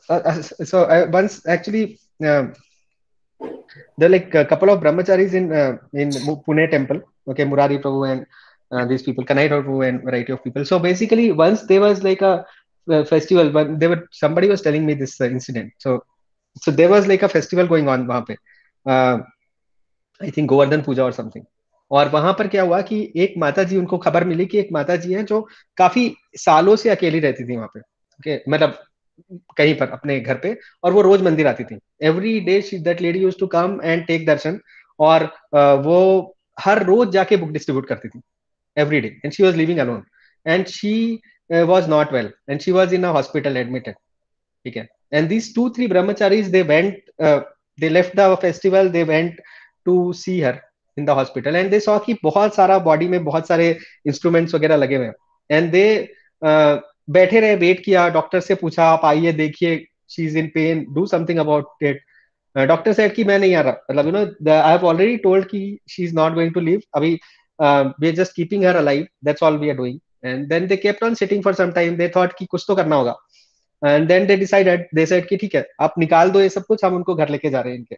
uh, so once actually, there are like a couple of brahmacharis in Pune temple, okay, Murari Prabhu and these people, Kanai Prabhu and variety of people. So basically, once there was like a festival, but they were, somebody was telling me this incident. So there was like a festival going on वहाँ पे, I think Govardhan पूजा और something. और वहां पर क्या हुआ कि एक माता जी, उनको खबर मिली कि एक माता जी है जो काफी सालों से अकेली रहती थी वहां पे, ओके, मतलब कहीं पर अपने घर पे, और वो रोज मंदिर आती थी. Every day that lady used to come and take darshan, और वो हर रोज जाके बुक डिस्ट्रीब्यूट करती थी, every day, and she was living alone, and she was not well, and she was in a hospital admitted. Okay, and these 2-3 brahmacharis, they went, they left the festival, they went to see her in the hospital, and they saw कि बहुत सारा body में बहुत सारे instruments वगैरह लगे हुए हैं, एंड दे बैठे रहे, वेट किया, डॉक्टर से पूछा, आप आइए देखिए, she is in pain, do something about it. Doctor said कि मैं नहीं आ रहा, मतलब आई हैव ऑलरेडी टोल्ड कि she is not going to live, अभी we are just keeping her alive, that's all we are doing, And then they kept on sitting for some time. They thought कि कुछ तो करना होगा. And then they decided, they said कि ठीक है, आप निकाल दो ये सब कुछ, हम उनको घर लेके जा रहे हैं इनके.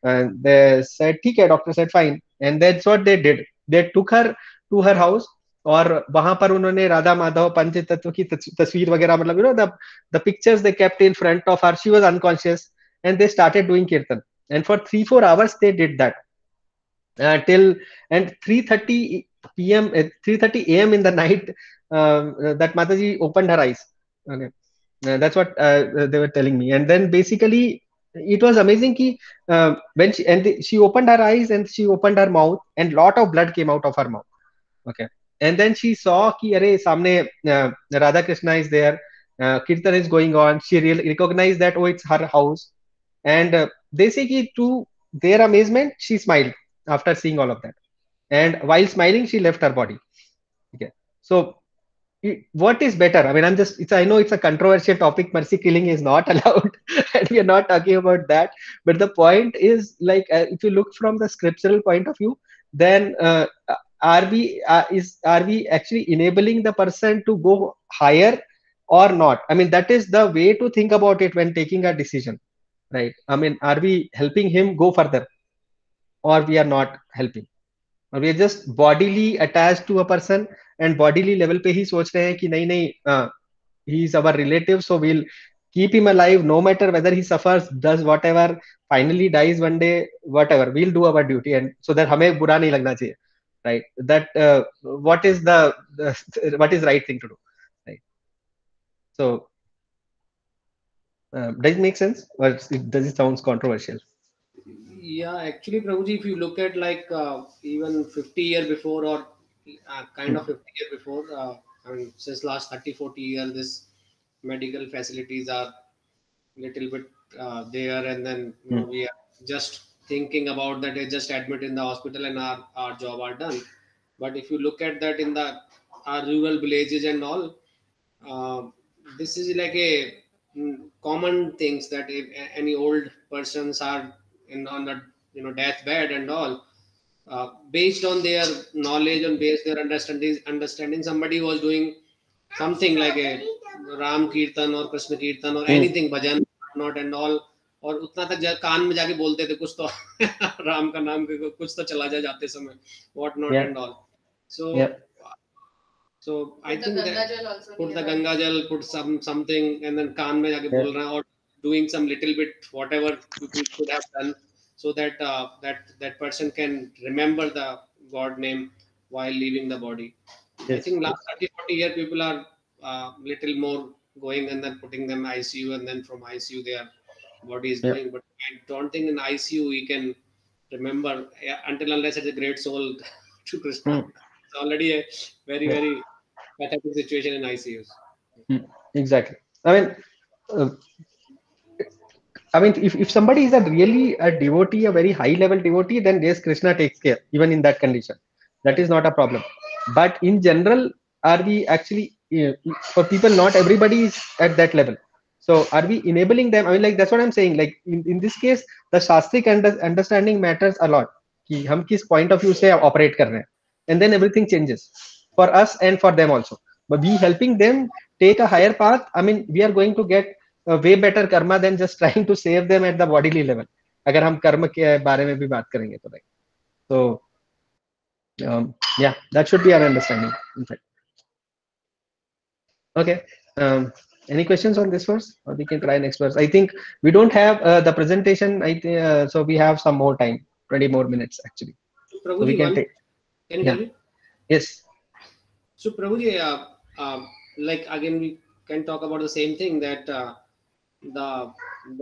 And they said ठीक है, doctor said fine. And that's what they did. They took her to her house, और वहां पर उन्होंने राधा माधव पंचतत्व की तस्वीर वगैरह, मतलब the pictures they kept in front of her. She was unconscious, and they started doing kirtan. And for 3-4 hours they did that, till, and 3:30 p.m. 3:30 a.m. in the night, that Mataji opened her eyes. Okay. That's what they were telling me. And then basically it was amazing ki, when she opened her eyes and she opened her mouth, and lot of blood came out of her mouth. Okay. And then she saw ki arey samne Radha Krishna is there, kirtan is going on. She really recognized that, oh, it's her house. And they say ki, to their amazement, she smiled after seeing all of that, and while smiling she left her body. Okay. So what is better? I mean, I know it's a controversial topic. Mercy killing is not allowed, and we are not talking about that. But the point is, like, if you look from the scriptural point of view, then are we actually enabling the person to go higher or not? I mean, that is the way to think about it when taking a decision, right? I mean, are we helping him go further, or we are not helping? और we are just bodily attached to a person, and bodily level पे ही सोच रहे हैं कि नहीं नहीं, he is our relative, so we'll keep him alive no matter whether he suffers, does whatever, finally dies one day, whatever, we'll do our duty, and so that हमें बुरा नहीं लगना चाहिए, right? That what is the what is right thing to do, right? So does it make sense, or does it sound controversial? Yeah, actually, Prabhuji, if you look at like even 50 years before, or kind of 50 years before, I mean, since last 30-40 years, this medical facilities are little bit there, and then we are just thinking about that, they just admit in the hospital and our job are done. But if you look at that in the our rural villages and all, uh, this is like a common things that if any old persons are on the deathbed and all, based on their knowledge and based their understanding, somebody was doing something like a Ram Kirtan or Krishna Kirtan or anything, bhajan, not and all, और उतना तक कान में जाके बोलते थे कुछ तो राम का नाम कुछ तो चला जाते समय, what not and all. So so I think that put the Ganga Jal, put something, and then kaan mein jaake bol raha, or doing some little bit whatever people could have done, so that that person can remember the God name while leaving the body. I think last 30-40 years people are little more going and then putting them ICU, and then from ICU their body is going. But I don't think in ICU we can remember until unless it's a great soul to Krishna. It's already a very pathetic situation in ICUs. Exactly. I mean, if somebody is really a devotee, a very high level devotee, then yes, Krishna takes care even in that condition. That is not a problem. But in general, are we actually, for people, not everybody is at that level. So are we enabling them? I mean, like, that's what I'm saying. Like in this case, the Shastric understanding matters a lot. कि हम किस point of view से operate कर रहे हैं, and then everything changes for us and for them also. But we helping them take a higher path. I mean, we are going to get way better karma than just trying to save them at the bodily level. अगर हम कर्म के बारे में भी बात करेंगे तो like, so yeah, that should be our understanding, in fact. Okay. Any questions on this verse, or we can try next verse? I think we don't have the presentation. So we have some more time, 20 more minutes actually. Prabhuji, so we can take. Can you tell me? Yes. So Prabhuji, like again we can talk about the same thing, that the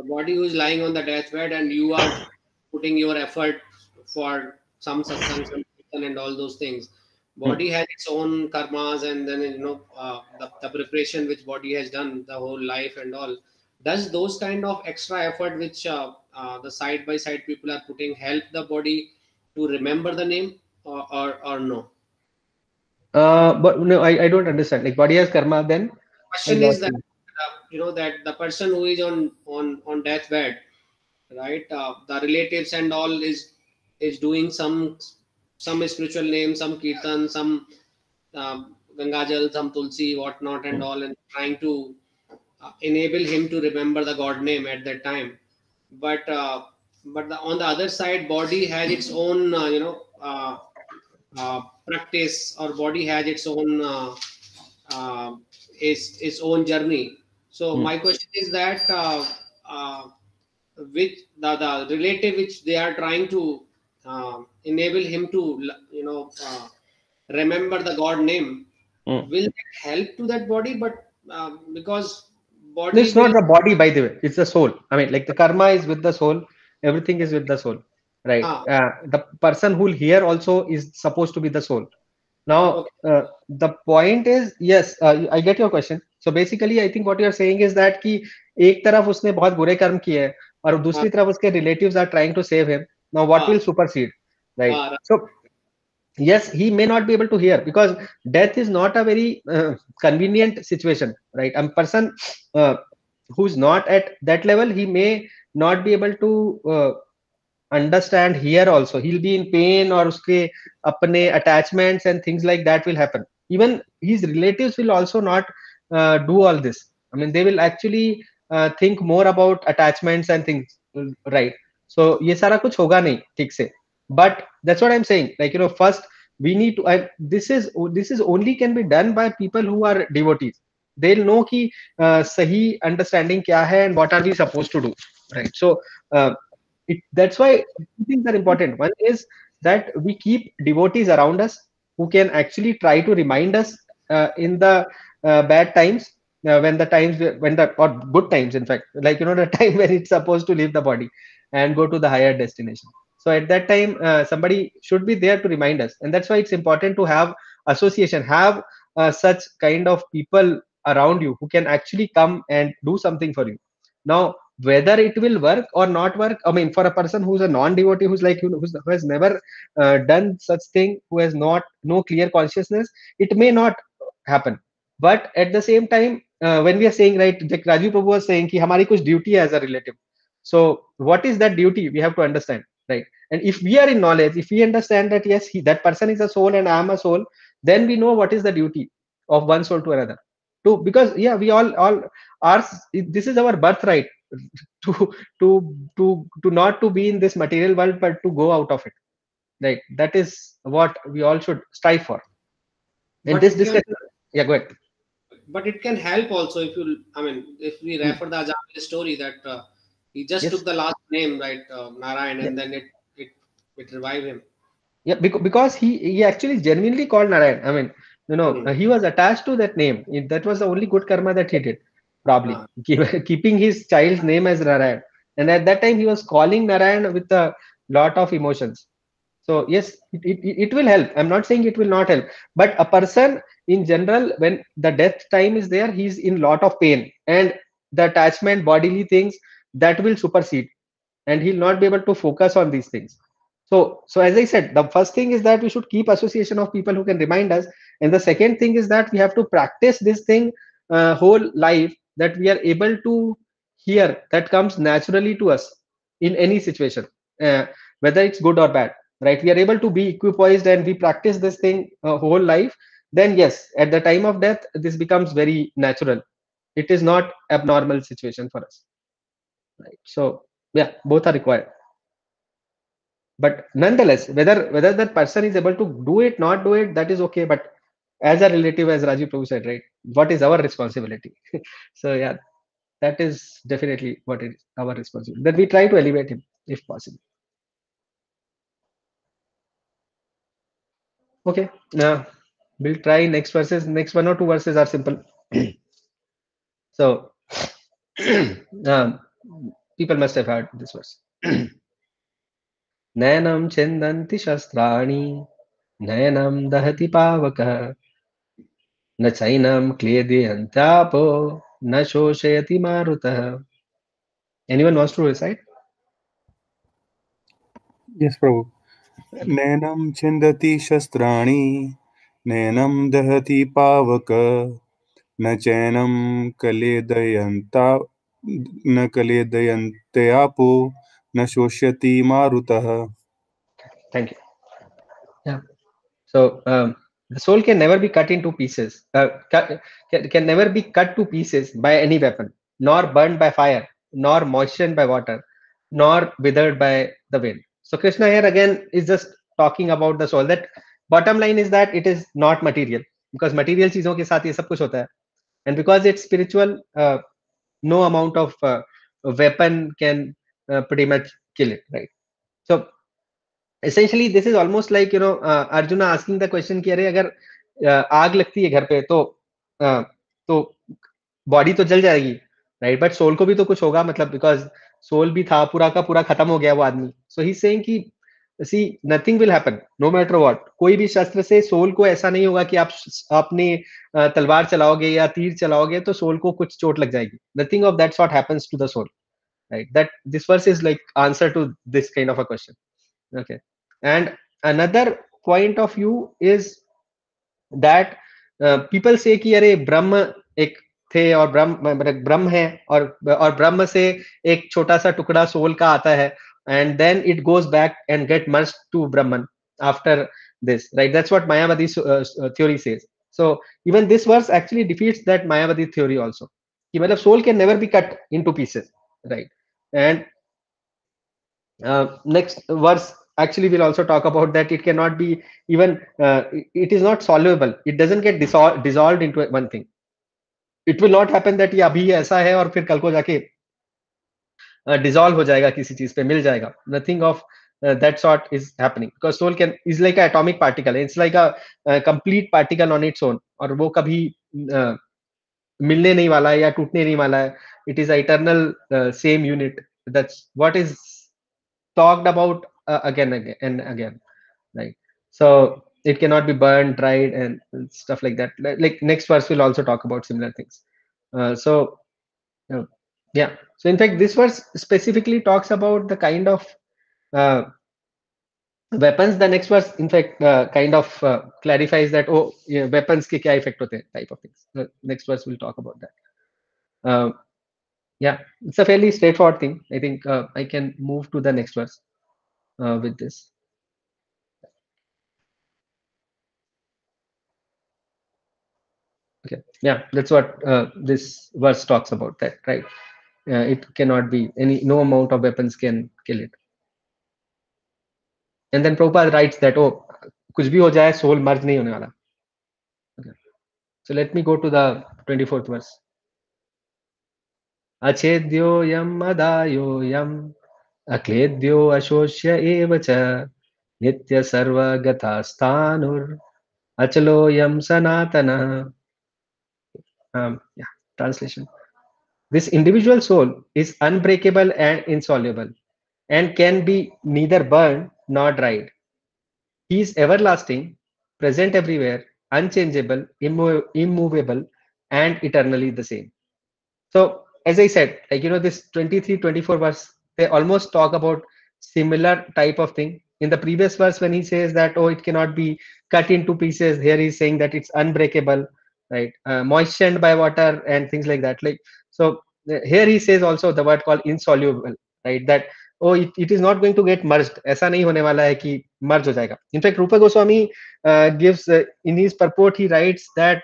body who is lying on the deathbed and you are putting your effort for some satsang, some kirtan and all those things. Body has its own karmas, and then the preparation which body has done the whole life and all. Does those kind of extra effort which the side by side people are putting help the body to remember the name, or no? But no, I don't understand. Like, body has karma, then Question is that that the person who is on deathbed, right? The relatives and all is doing some spiritual name, some kirtan, some Gangajal, some tulsi, whatnot, and all, and trying to enable him to remember the god name at that time. But on the other side, body has its own practice, or body has its own uh, its own journey. So my question is that which the relative which they are trying to enable him to remember the god name, will that help to that body? But because body It's not will the body, by the way. It's the soul. I mean, like the karma is with the soul. Everything is with the soul, right? ah, The person who'll hear also is supposed to be the soul. Now, okay, the point is, yes, I get your question. So basically, I think what you are saying is that कि एक तरफ उसने बहुत बुरे कर्म किए हैं और ah, दूसरी तरफ उसके relatives are trying to save him. Now, what ah, will supersede, right? right. So yes, he may not be able to hear because death is not a very convenient situation, right? A person who's not at that level, he may not be able to understand here also. He'll be in pain, or uske apne attachments and things like that will happen. Even his relatives will also not do all this. I mean, they will actually think more about attachments and things, right? So ye sara kuch hoga nahi theek se. But that's what I'm saying, like, first we need to this is only can be done by people who are devotees. They'll know ki sahi understanding kya hai and what are we supposed to do, right? So uh, that's why two things are important. One is that we keep devotees around us who can actually try to remind us in the bad times, when the times when the or good times, in fact, like, the time when it's supposed to leave the body and go to the higher destination. So at that time, somebody should be there to remind us, and that's why it's important to have association, have such kind of people around you who can actually come and do something for you. Now, whether it will work or not work, I mean, for a person who's a non-devotee, who's like, who has never done such thing, who has not no clear consciousness, it may not happen. But at the same time, when we are saying, right, like Raju Prabhu was saying ki hamari kuch duty as a relative. So what is that duty, we have to understand, right? And if we are in knowledge, if we understand that yes, that person is a soul and I am a soul, then we know what is the duty of one soul to another, to because yeah, we all are, this is our birthright, to to not to be in this material world, but to go out of it, right? That is what we all should strive for. In But this it can, discussion, yeah, go ahead. but it can help also if you, I mean, if we Hmm. refer the Ajamil story that he just Yes. took the last name, right, Narayan, Yeah. and then it it revived him. Yeah, because he actually genuinely called Narayan. I mean, Hmm. he was attached to that name. That was the only good karma that he did, probably. Ah, Keeping his child's name as Narayan. And at that time, he was calling Narayan with a lot of emotions. So yes, it will help. I'm not saying it will not help, but a person in general, when the death time is there, he's in lot of pain, and the attachment, bodily things, that will supersede, and he'll not be able to focus on these things. So as I said, the first thing is that we should keep association of people who can remind us, and the second thing is that we have to practice this thing whole life, that we are able to hear, that comes naturally to us in any situation, uh, whether it's good or bad, right? We are able to be equipoised and we practice this thing whole life, then yes, at the time of death, this becomes very natural. It is not abnormal situation for us, right? So yeah, both are required. But nonetheless, whether that person is able to do it, not do it, that is okay. But as a relative, as Rajiv Prabhu said, right, what is our responsibility? So yeah, that is definitely what is our responsibility, that we try to elevate him if possible. Okay, now we'll try next verses. Next one or two verses are simple. So um, people must have heard this verse. नयनं छिन्दन्ति शस्त्राणि, नयनं दहति पावकः, न चैनं क्लेदयन्त्यापो, न शोषयति मारुतः. Anyone wants to recite? Yes, Prabhu. नैनं छिन्दति शस्त्राणि नैनं दहति पावक न चैनं कलेदयन्ता न कलेदयन्त्यापो न शोष्यति मारुतः. Thank you. Yeah. So The soul can never be cut into pieces, can never be cut to pieces by any weapon, nor burned by fire, nor moistened by water, nor withered by the wind. So Krishna here again is just talking about the soul. That bottom line is that it is not material, because material चीजों के साथ ये सब कुछ होता है, and because it's spiritual, no amount of weapon can pretty much kill it, right? So essentially this is almost like, Arjuna asking the question कि अरे अगर आग लगती है घर पे uh, तो बॉडी तो जल जाएगी, राइट, बट सोल को भी तो कुछ होगा, मतलब बिकॉज सोल भी था, पूरा का पूरा खत्म हो गया वो आदमी. सो ही सेइंग कि see nothing will happen no matter what. कोई भी शस्त्र से सोल को ऐसा नहीं होगा कि आप अपने तलवार चलाओगे या तीर चलाओगे तो सोल को कुछ चोट लग जाएगी. Nothing of that sort happens to the soul, right? That this verse is like answer to this kind of a question. Okay. And another point of view is that people say कि अरे ब्रह्म एक थे और ब्रह्म है, और ब्रह्म से एक छोटा सा टुकड़ा सोल का आता है, and then it goes back and get merged to Brahman after this, right? That's what Mayavadi theory says. So even this verse actually defeats that Mayavadi theory also, कि मतलब soul can never be cut into pieces, right? And next verse actually will also talk about that it cannot be even it is not soluble, it doesn't get dissolved into one thing. It will not happen that ये अभी ऐसा है और फिर कल को जाके dissolve हो जाएगा, किसी चीज पे मिल जाएगा. Nothing of that sort is happening, because soul can is like an atomic particle, it's like a complete particle on its own, और वो कभी मिलने नहीं वाला है या टूटने नहीं वाला है. It is a eternal same unit. That's what is talked about again and again, right? So it cannot be burned, dried, and stuff like that. Like next verse will also talk about similar things. So yeah, so in fact this verse specifically talks about the kind of uh, weapons. The next verse in fact kind of clarifies that, oh yeah, weapons ke kya effect hote hain, type of things. The next verse will talk about that. Yeah, it's a fairly straightforward thing. I think I can move to the next verse with this. Okay, yeah, that's what this verse talks about, that, right? It cannot be no amount of weapons can kill it. And then Prabhupada writes that, oh, kuch bhi ho jaye, soul merge nahi hone wala. Okay. So let me go to the 24th verse. Achedyo yam adayo yam akledyo ashoshya evacha nitya sarva gata sthanur achalo yam sanatana. Yeah, translation. This individual soul is unbreakable and insoluble, and can be neither burned nor dried. He is everlasting, present everywhere, unchangeable, immovable, and eternally the same. So, as I said, like, this 23, 24 verse, they almost talk about similar type of thing. In the previous verse, when he says that, oh, it cannot be cut into pieces, here he's saying that it's unbreakable, right? Moistened by water and things like that. Like, so here he says also the word called insoluble, right? That, oh, it is not going to get merged. ऐसा नहीं होने वाला है कि merge हो जाएगा. In fact, Rupa Goswami gives in his purport, he writes that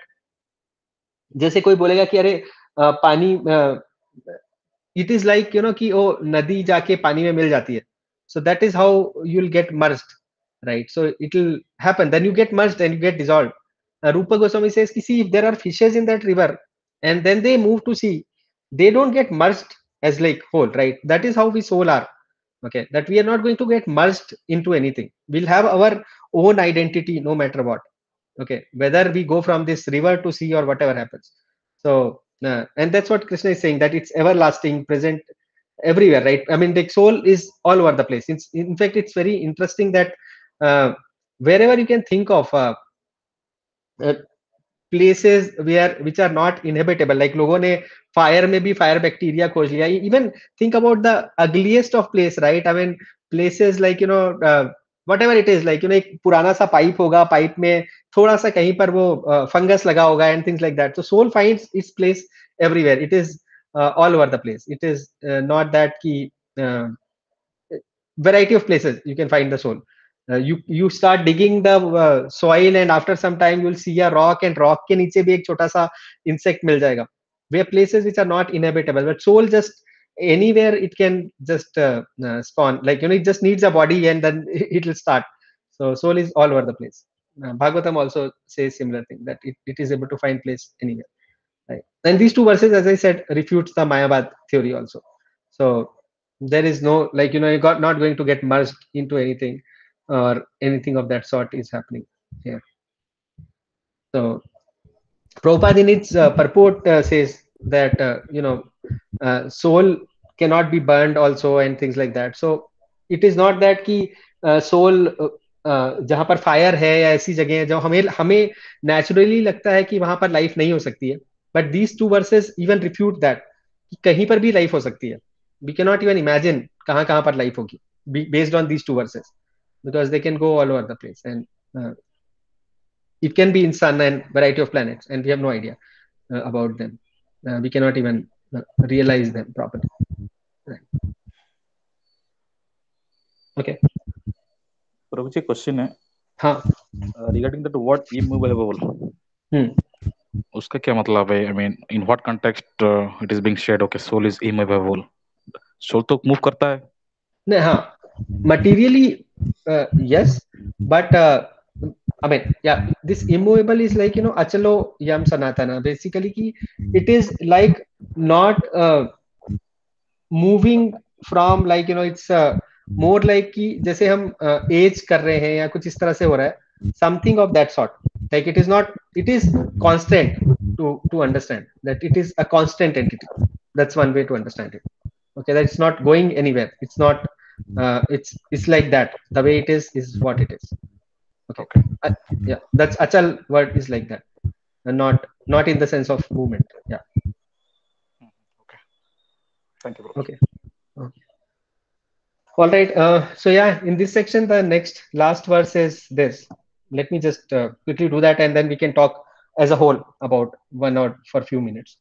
जैसे कोई बोलेगा कि अरे पानी इट इज लाइक कि ओ नदी जाके पानी में मिल जाती है, so that is how you'll get merged, right? So it will happen, then you get merged and you get dissolved. Rupa Goswami says ki, see, if there are fishes in that river and then they move to sea, they don't get merged as like whole, right? That is how we soul are. Okay, that we are not going to get merged into anything. We'll have our own identity no matter what. Okay, whether we go from this river to sea or whatever happens. So and that's what Krishna is saying, that it's everlasting, present everywhere, right? I mean, the soul is all over the place. It's, in fact, it's very interesting that wherever you can think of uh, places which are not inhabitable, like लोगों ने fire में भी fire bacteria खोज लिया. Even think about the ugliest of place, right? I mean, places like whatever it is, like एक पुराना सा pipe होगा, pipe में थोड़ा सा कहीं पर वो fungus लगा होगा and things like that. So soul finds its place everywhere. It is all over the place. It is not that ki variety of places you can find the soul. You start digging the soil, and after some time you'll see a rock, and rock के नीचे भी एक छोटा सा insect मिल जाएगा. We have places which are not inhabitable, but soul just anywhere it can just spawn. Like it just needs a body, and then it will start. So soul is all over the place. Bhagavatam also says similar thing, that it is able to find place anywhere. Right. And these two verses, as I said, refutes the Mayavad theory also. So there is no, like, you got not going to get merged into anything, or anything of that sort is happening here. So Prabhupada in its purport says that, soul cannot be burned also, and things like that. So it is not that कि soul जहाँ पर fire है या ऐसी जगह है जो हमें हमें नेचुरली लगता है कि वहां पर लाइफ नहीं हो सकती है, but these two verses even refute that कि कहीं पर भी लाइफ हो सकती है. We can not even imagine कहाँ कहाँ पर लाइफ होगी based on these two verses, because they can go all over the place, and it can be in sun and variety of planets, and we have no idea about them. We cannot even realize them properly. Right. Okay. Prabhu ji question है. हाँ. Regarding that word immovable, उसका क्या मतलब है? I mean, in what context it is being shared? Okay, soul is immovable. Soul तो move करता है. नहीं, हाँ, materially yes, but I mean, yeah, this immovable is like, achalo yam sanatana, basically ki it is like not moving from, like, it's more like कि जैसे हम as कर रहे हैं या कुछ इस तरह से हो रहा है, something of that sort. Like it is not, it is constant, to understand that it is a constant entity. That's one way to understand it. Okay, that it's not going anywhere. It's not. It's like that. The way it is what it is. Okay. Yeah, that's achal word is like that, and not in the sense of movement. Yeah. Okay. Thank you, bro. Okay. Okay. All right. So yeah, in this section, the last verse is this. Let me just quickly do that, and then we can talk as a whole about one or for a few minutes.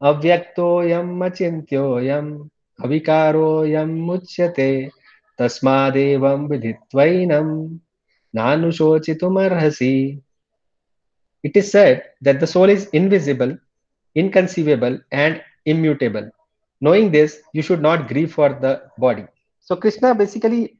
Avyaktoyam achintyoyam avikaroyam muchyate tasmadevam vidhitvainam nanushochitumarhasi. It is said that the soul is invisible, inconceivable, and immutable. Knowing this, you should not grieve for the body. So Krishna basically,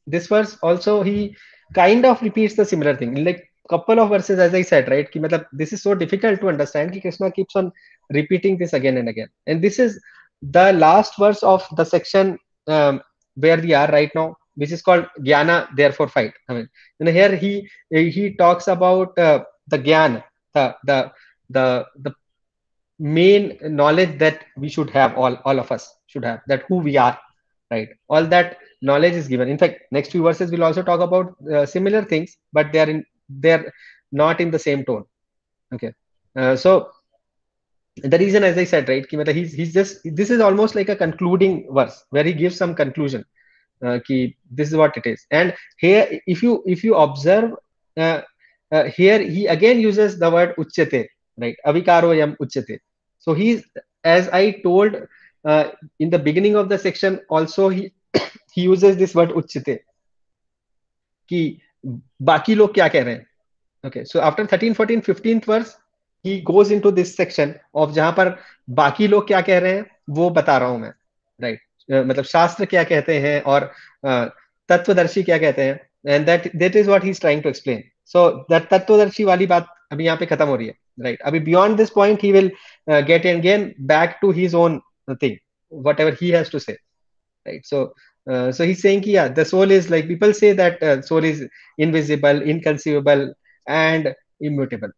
this verse also, he kind of repeats the similar thing. Like couple of verses, as I said, right? Ki, matlab, this is so difficult to understand. Ki Krishna keeps on repeating this again and again. And this is the last verse of the section where we are right now, which is called Jnana, therefore fight. I mean, here he talks about the Jnana, the main knowledge that we should have, all of us should have, that who we are, right? All that knowledge is given. In fact, next few verses will also talk about similar things, but they're not in the same tone. Okay. So the reason, as I said, right, he's just, this is almost like a concluding verse where he gives some conclusion. This is what it is. And here, if you observe, here he again uses the word uchyate, right? Avikaro yam uchyate. So he's, as I told in the beginning of the section, also he uses this word uchyate. कि बाकी लोग क्या कह रहे हैं. Okay, so after 13, 14, 15th verse, he goes into this section of जहां पर बाकी लोग क्या कह रहे हैं वो बता रहा हूं मैं, right? मतलब शास्त्र क्या कहते हैं और तत्वदर्शी क्या कहते हैं, and that is what he's trying to explain. So that तत्वदर्शी वाली बात अभी यहाँ पे खत्म हो रही है, right? अभी beyond this point he will get again back to his own thing, whatever he has to say, right? So he's saying कि, yeah, the soul is like, people say that soul is invisible, inconceivable, and immutable.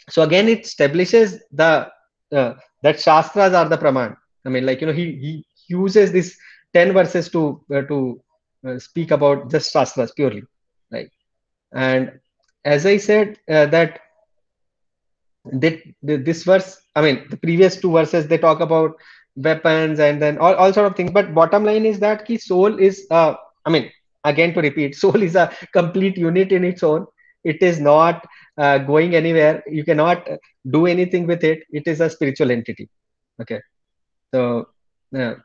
So again, it establishes the that shastras are the praman. I mean, like, he uses this 10 verses to speak about just shastras purely, right? And as I said, that this verse, I mean, the previous two verses, they talk about weapons and then all sort of things. But bottom line is that ki soul is, I mean, again to repeat, soul is a complete unit in its own. It is not going anywhere. You cannot do anything with it. It is a spiritual entity. Okay. So, yeah.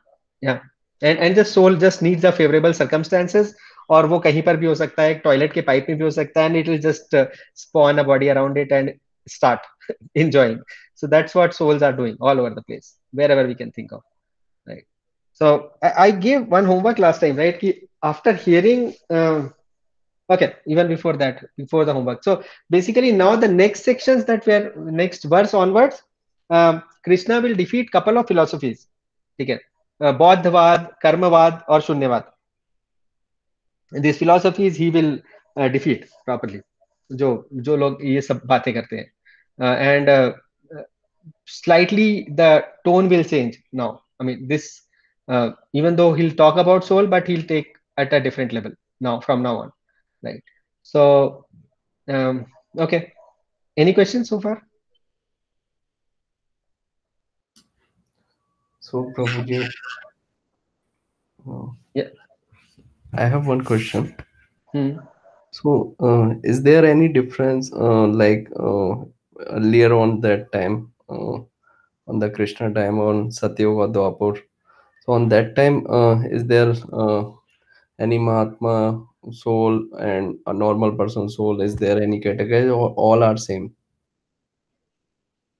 And the soul just needs the favorable circumstances और वो कहीं पर भी हो सकता है, toilet के pipe में भी हो सकता है, and it will just spawn a body around it and start enjoying. So that's what souls are doing all over the place, wherever we can think of, right? So I gave one homework last time, right? Ki after hearing okay, even before that, before the homework. So basically now the next sections that we are, next verse onwards, Krishna will defeat couple of philosophies. ठीक है, बौद्धवाद, कर्मवाद और शून्यवाद. These philosophies he will defeat properly. जो लोग ये सब बातें करते हैं, and slightly the tone will change now. I mean, this even though he'll talk about soul, but he'll take at a different level now from now on, right? So okay, any questions so far? So Prabhuji, Yeah. I have one question. Hmm. So is there any difference like earlier on that time, on the Krishna time, on Satyavada Dwapar? So on that time, is there any Mahatma soul and a normal person soul? Is there any category, or all are same?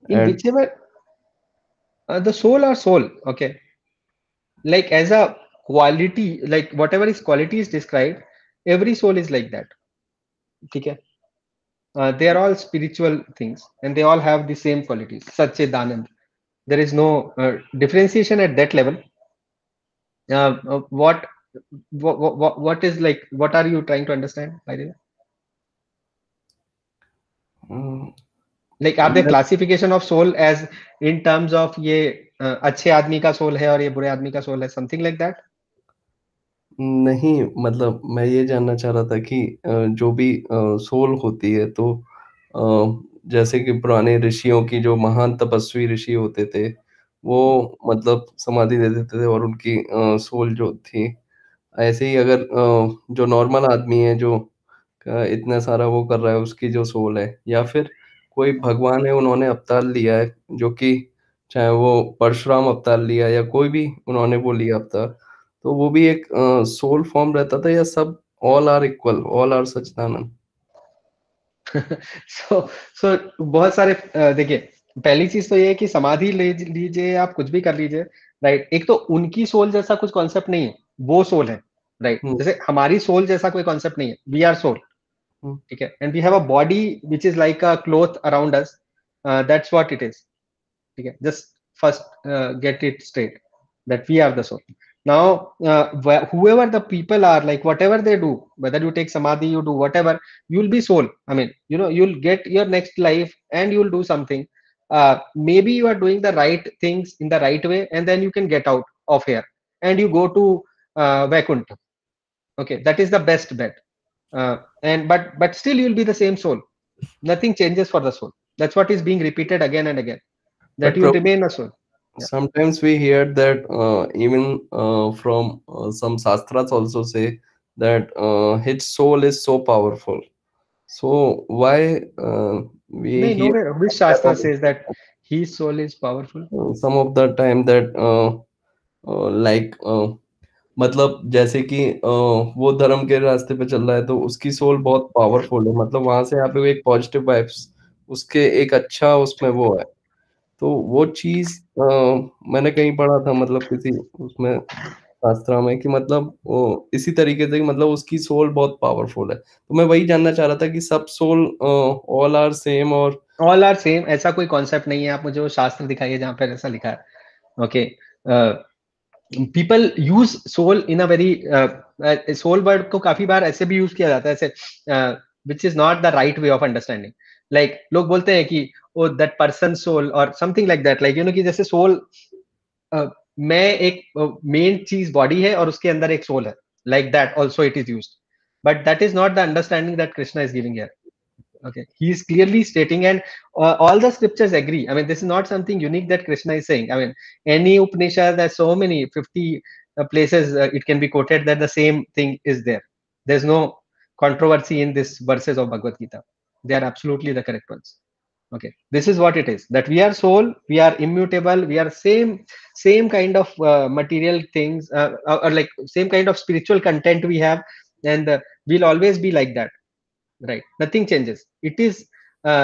In And whichever the soul or soul, okay, like as a quality, like whatever is quality is described, every soul is like that. Okay, they are all spiritual things and they all have the same qualities. Satchidanand. There is no differentiation at that level. What is like? What are you trying to understand by the way? Like, are there classification of soul as in terms of ये अच्छे आदमी का soul है और ये बुरे आदमी का soul है, something like that? नहीं, मतलब मैं ये जानना चाह रहा था कि जो भी सोल होती है तो जैसे कि पुराने ऋषियों की जो महान तपस्वी ऋषि होते थे, वो मतलब समाधि दे देते थे और उनकी सोल जो थी, ऐसे ही अगर जो नॉर्मल आदमी है जो इतना सारा वो कर रहा है उसकी जो सोल है, या फिर कोई भगवान है उन्होंने अवतार लिया है जो कि चाहे वो परशुराम अवतार लिया या कोई भी उन्होंने वो लिया अवतार, तो वो भी एक सोल फॉर्म रहता था, या सब all are equal, all are सच्चिदानंद? so बहुत सारे देखिए, पहली चीज तो ये है कि समाधि ले लीजिए, आप कुछ भी कर लीजिए, राइट? एक तो उनकी सोल जैसा कुछ कॉन्सेप्ट नहीं है, वो सोल है, राइट? जैसे हमारी सोल जैसा कोई कॉन्सेप्ट नहीं है, वी आर सोल, ठीक है, and we have a body which is like a cloth around us, that's what it is, ठीक है? Just first get it straight that we are the soul. Now whoever the people are, like whatever they do, whether you take samadhi, you do whatever, you'll be soul. I mean, you know, you'll get your next life and you'll do something. Maybe you are doing the right things in the right way, and then you can get out of here and you go to Vaikuntha. Okay, that is the best bet. And but still you'll be the same soul. Nothing changes for the soul. That's what is being repeated again and again, that But you'll remain a soul. sometimes we hear that even from some shastras also say that his soul is so powerful. So why we No, hear nowhere which shastra says that his soul is powerful? some of the time that like मतलब जैसे कि वो धर्म के रास्ते पे चल रहा है तो उसकी सोल बहुत पावरफुल है, मतलब वहां से यहाँ पे एक पॉजिटिव वाइब्स, उसके एक अच्छा उसमें वो है, तो वो चीज मैंने कहीं पढ़ा था, मतलब किसी उसमें शास्त्रा में, कि मतलब वो इसी तरीके से कि मतलब उसकी सोल बहुत पावरफुल है, तो मैं वही जानना चाह रहा था कि सब सोल ऑल आर सेम, और ऑल आर सेम ऐसा कोई कॉन्सेप्ट नहीं है। आप मुझे वो शास्त्र दिखाइए जहां पर ऐसा लिखा है। Okay, people use soul in a very, soul word को काफी बार ऐसे भी यूज किया जाता है, ऐसे which is not the right way of understanding. Like लोग बोलते हैं कि ओ दैट पर्सन सोल और something like that, like you know कि जैसे सोल मैं एक मेन चीज बॉडी है और उसके अंदर एक सोल है, like that also it is used, but that is not the understanding that Krishna is giving here. Okay, he is clearly stating, and all the scriptures agree. I mean, this is not something unique that Krishna is saying. I mean, any Upanishad, there's so many 50 places it can be quoted that the same thing is there. There's no controversy in these verses of Bhagavad Gita. They are absolutely the correct ones. Okay, this is what it is, that we are soul, we are immutable, we are same kind of material things, or like same kind of spiritual content we have, and we'll always be like that, right? Nothing changes. It is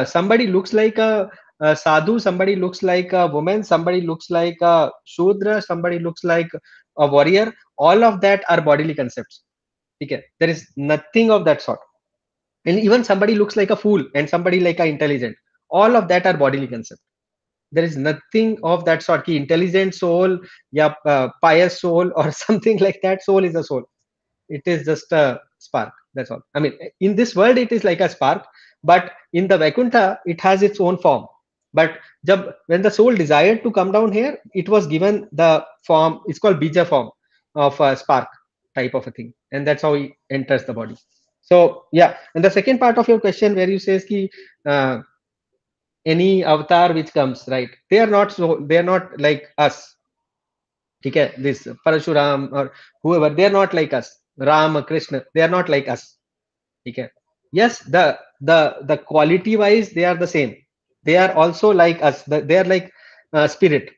somebody looks like a sadhu, somebody looks like a woman, somebody looks like a shudra, somebody looks like a warrior. All of that are bodily concepts. Okay, there is nothing of that sort. And even somebody looks like a fool and somebody like a intelligent. All of that are bodily concepts. There is nothing of that sort. Ki intelligent soul, yeah, pious soul, or something like that. Soul is a soul. It is just a spark. That's all. I mean, in this world, it is like a spark, but in the Vaikuntha, it has its own form. But when the soul desired to come down here, it was given the form. It's called bija form of a spark type of a thing, and that's how it enters the body. So yeah, and the second part of your question, where you says ki uh, any avatar which comes, right? They are not so. They are not like us. Okay, this Parashuram or whoever, they are not like us. Ram, Krishna, they are not like us. Okay. Yes, the quality wise they are the same. They are also like us. They are like spirit.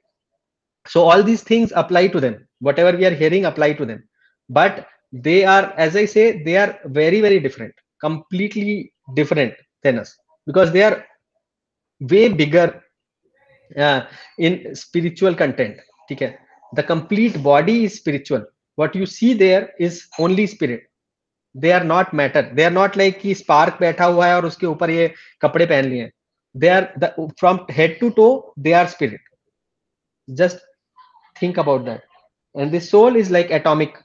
So all these things apply to them. Whatever we are hearing apply to them. But they are, as I say, they are very, very different, completely different than us, because they are way bigger in spiritual content. Okay. The complete body is spiritual. What you see there is only spirit. They are not matter. They are not like कि spark बैठा हुआ है और उसके ऊपर ये कपड़े पहन लिए हैं. They are from head to toe. They are spirit. Just think about that. And the soul is like atomic.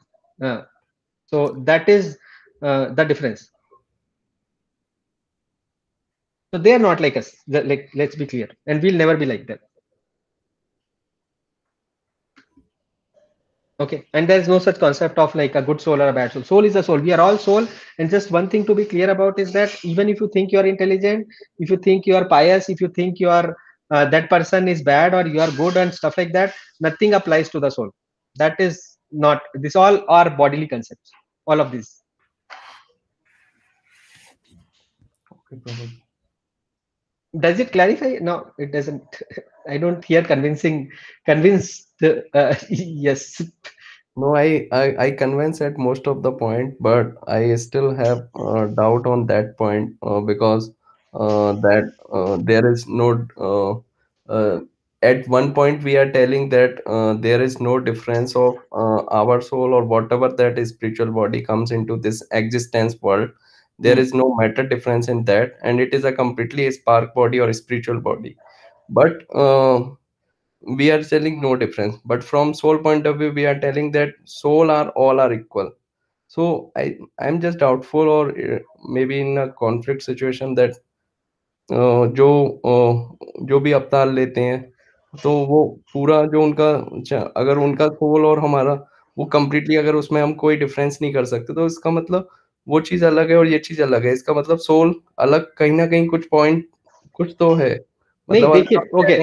So that is the difference. So they are not like us. Like, let's be clear, and we'll never be like them. Okay, and there is no such concept of like a good soul or a bad soul. Soul is a soul. We are all soul. And just one thing to be clear about is that even if you think you are intelligent, if you think you are pious, if you think you are that person is bad or you are good and stuff like that, nothing applies to the soul. That is not. This all are bodily concepts. All of these. Okay, Prabhu. Does it clarify? No, it doesn't. I don't hear convinced. Yes. No, I convince at most of the point, but I still have doubt on that point because that there is no at one point we are telling that there is no difference of our soul or whatever that is spiritual body comes into this existence world. There is no matter difference in that, and it is a completely spark body or spiritual body. But we are telling no difference, but from soul point of view we are telling that soul are all are equal. So I'm just doubtful or maybe in a conflict situation that जो भी अवतार लेते हैं तो वो पूरा जो उनका अगर उनका सोल और हमारा वो कंप्लीटली अगर उसमें हम कोई डिफरेंस नहीं कर सकते तो इसका मतलब वो चीज अलग है और ये चीज अलग है. इसका मतलब सोल अलग कहीं ना कहीं कुछ पॉइंट कुछ तो है. नहीं मतलब देखिए, ओके,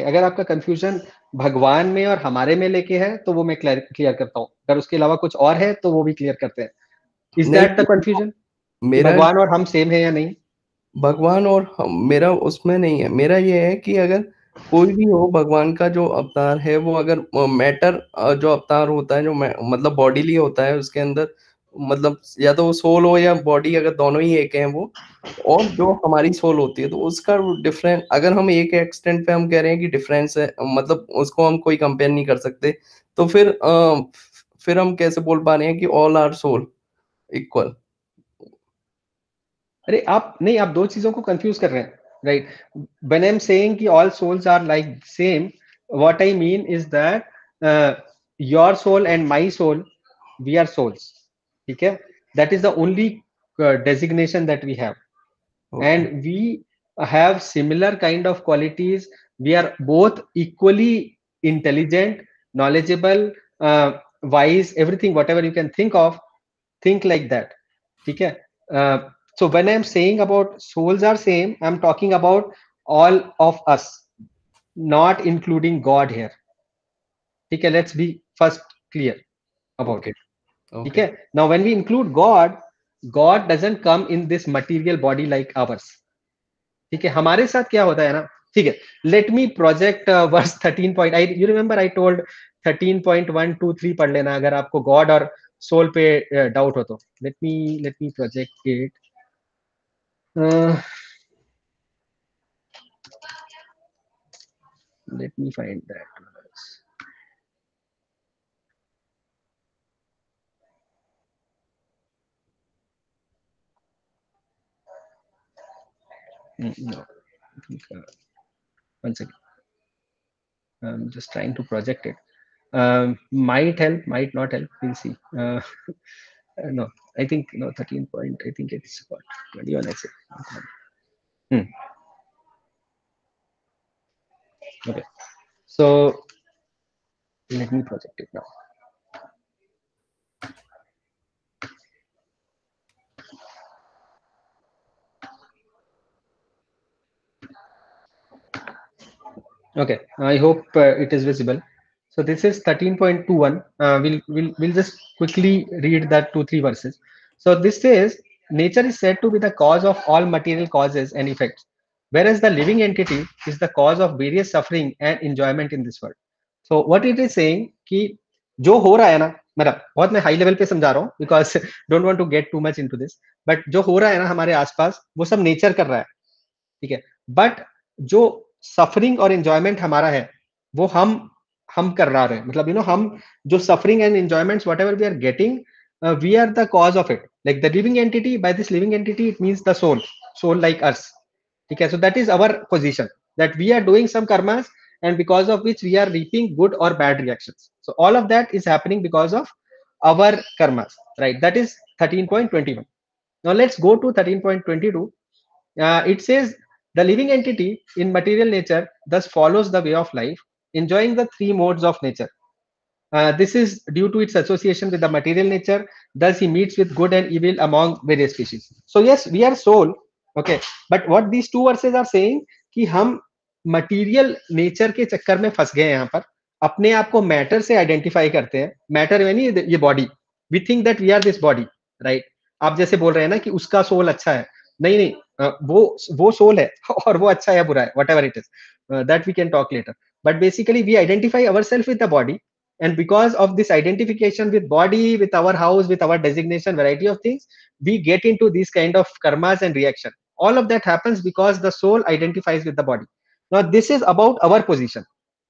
अगर आपका कंफ्यूजन भगवान में और हमारे में लेके है तो वो मैं क्लियर करता हूँ. अगर उसके अलावा कुछ और है तो वो भी क्लियर करते हैं. Is that the confusion? भगवान और हम सेम है या नहीं? भगवान और मेरा उसमें नहीं है. मेरा ये है कि अगर कोई भी हो भगवान का जो अवतार है वो अगर मैटर जो अवतार होता है जो मतलब बॉडीली होता है उसके अंदर मतलब या तो सोल हो या बॉडी अगर दोनों ही एक हैं वो और जो हमारी सोल होती है तो उसका डिफरेंस अगर हम एक एक्सटेंट पे हम कह रहे हैं कि डिफरेंस है मतलब उसको हम कोई कंपेयर नहीं कर सकते तो फिर हम कैसे बोल पा रहे हैं कि ऑल आर सोल इक्वल. अरे आप नहीं, आप दो चीजों को कंफ्यूज कर रहे हैं, right? When I am saying कि all souls are like same, what I mean is that your soul and my soul, we are souls. ठीक है? That is the only designation that we have. Okay. And we have similar kind of qualities. We are both equally intelligent, knowledgeable, wise, everything, whatever you can think of, think like that. Okay? So when I'm saying about souls are same, I'm talking about all of us, not including God here. Okay, let's be first clear about it. Okay. Now when we include God, God doesn't come in this material body like ours. ठीक है? हमारे साथ क्या होता है ना, ठीक है, let me project verse 13 point. You remember I told 13.123 पढ़ लेना अगर आपको God और सोल पे डाउट हो तो let me project it. Let me find that. No, I think, one second. I'm just trying to project it. Might help, might not help. We'll see. No, I think no 13 point. I think it's what 21. I say. Okay. So let me project it now. Okay, I hope it is visible. So this is 13.21. We'll just quickly read that 2-3 verses. So this says nature is said to be the cause of all material causes and effects, whereas the living entity is the cause of various suffering and enjoyment in this world. So what it is saying कि जो हो रहा है ना, मतलब बहुत मैं high level पे समझा रहा हूँ because don't want to get too much into this, but जो हो रहा है ना हमारे आसपास वो सब नेचर कर रहा है, ठीक है. बट जो सफरिंग और एंजॉयमेंट हमारा है वो हम कर रहा है, मतलब हम जो suffering and enjoyments whatever we are getting, we are the cause of it. Like the living entity, by this living entity it means the soul like us, ठीक है. So that is our position, that we are doing some karmas and because of which we are reaping good or bad reactions. So all of that is happening because of our karmas, right? That is 13.21. Now let's go to 13.22. It says the living entity in material nature thus follows the way of life, enjoying the three modes of nature. This is due to its association with the material nature. Thus, he meets with good and evil among various species. So, yes, we are soul, okay. But what these two verses are saying कि हम material nature के चक्कर में फंस गए. यहाँ पर अपने आप को मैटर से आइडेंटिफाई करते हैं. मैटर यानी ये body. We think that we are this body, right. आप जैसे बोल रहे हैं ना कि उसका सोल अच्छा है. नहीं नहीं, वो सोल है और वो अच्छा है बुरा है, whatever it is, that we can talk later. But basically we identify our self with the body, and because of this identification with body, with our house, with our designation, variety of things, we get into these kind of karmas and reaction. All of that happens because the soul identifies with the body. Now this is about our position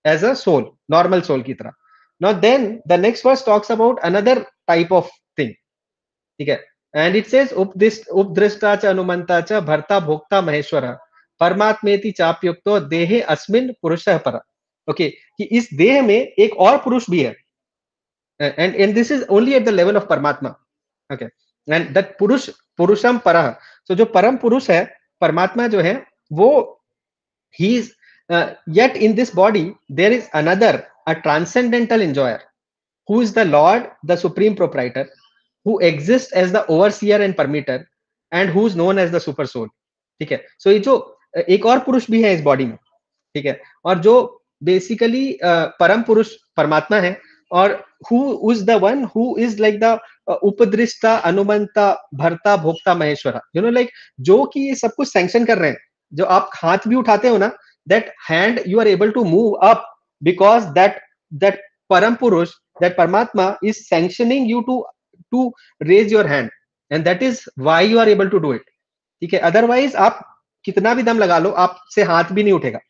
as a soul, normal soul ki tarah. Now then the next verse talks about another type of thing, okay. And it says उपदृष्टा च अनुमंता च भर्ता भोक्ता महेश्वर परमात्मेति चाप्युक्तो देहे अस्मिन् पुरुषः पर. Okay, कि इस देह में एक और पुरुष भी है, and this is only at the level of परमात्मा, okay. And that पुरुषम परः. So जो परम पुरुष है, परमात्मा जो है वो he is yet in this body there is another, a transcendental enjoyer, who is the Lord, the supreme proprietor, who exists as the overseer and permitter, and who is known as the super soul, ठीक है. सो ये जो एक और पुरुष भी है इस बॉडी में, ठीक है, और जो बेसिकली परम पुरुष परमात्मा है, और who is the one who is like the उपदृष्टा अनुमंता भर्ता भोक्ता महेश्वरा, लाइक जो कि ये सब कुछ सैंक्शन कर रहे हैं. जो आप हाथ भी उठाते हो ना, that hand you are able to move up because that param purush, that Paramatma is sanctioning you to raise your hand, and that is why you are able to do it, ठीक है. Otherwise आप कितना भी दम लगा लो, आपसे हाथ भी नहीं उठेगा.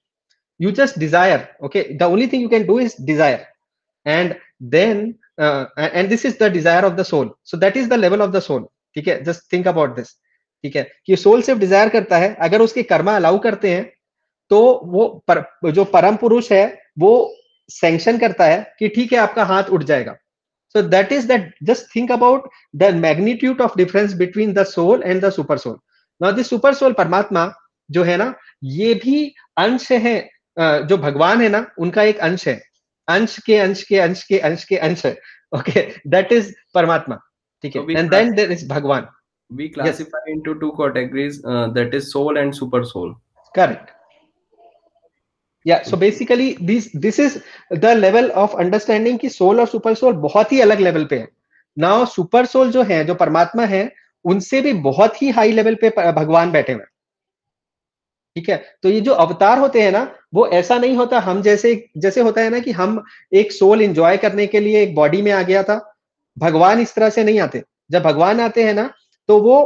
You just desire, okay. The only thing you can do is desire, and then and this is the desire of the soul. So that is the level of the soul, ठीक है. Just think about this, ठीक है, कि soul सिर्फ Dzire करता है. अगर उसके कर्मा अलाउ करते हैं तो वो जो परम पुरुष है वो सैंक्शन करता है कि ठीक है आपका हाथ उठ जाएगा. So that is that. Just think about the magnitude of difference between the soul and the super soul. Now this super soul परमात्मा जो है ना, ये भी अंश है, जो भगवान है ना उनका एक अंश है. अंश के अंश के अंश के अंश के अंश है, okay. That is परमात्मा, ठीक है. And then there is भगवान. We classify into two categories, that is soul and super soul. Correct. Yeah, so basically this is the level of understanding कि सोल और सुपर सोल बहुत ही अलग level पे है. नाउ सुपर सोल जो है, जो परमात्मा है, उनसे भी बहुत ही हाई लेवल पे भगवान बैठे हुए, ठीक है. तो ये जो अवतार होते हैं ना, वो ऐसा नहीं होता हम जैसे होता है ना कि हम एक सोल एंजॉय करने के लिए एक बॉडी में आ गया था, भगवान इस तरह से नहीं आते। जब भगवान आते हैं ना, तो वो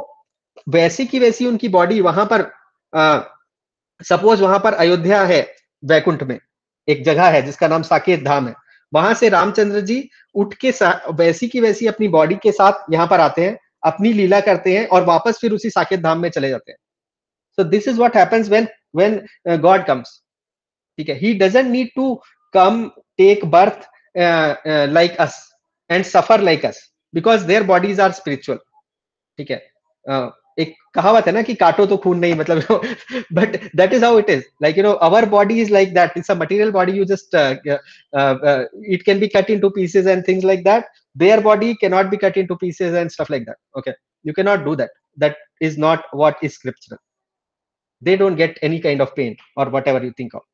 वैसी की वैसी उनकी बॉडी वहां पर, सपोज वहां पर अयोध्या है, वैकुंठ में एक जगह है जिसका नाम साकेत धाम है, वहां से रामचंद्र जी उठ के वैसी की वैसी अपनी बॉडी के साथ यहाँ पर आते हैं, अपनी लीला करते हैं और वापस फिर उसी साकेत धाम में चले जाते हैं। So this is what happens when God comes. ठीक है, he doesn't need to come take birth like us and suffer like us, because their bodies are spiritual. ठीक है, एक कहावत है ना कि काटो तो खून नहीं, मतलब but that is how it is, like our body is like that, it's a material body, you just it can be cut into pieces and things like that. Their body cannot be cut into pieces and stuff like that. Okay, you cannot do that. That is not what is scriptural. They don't get any kind of pain or whatever you think of,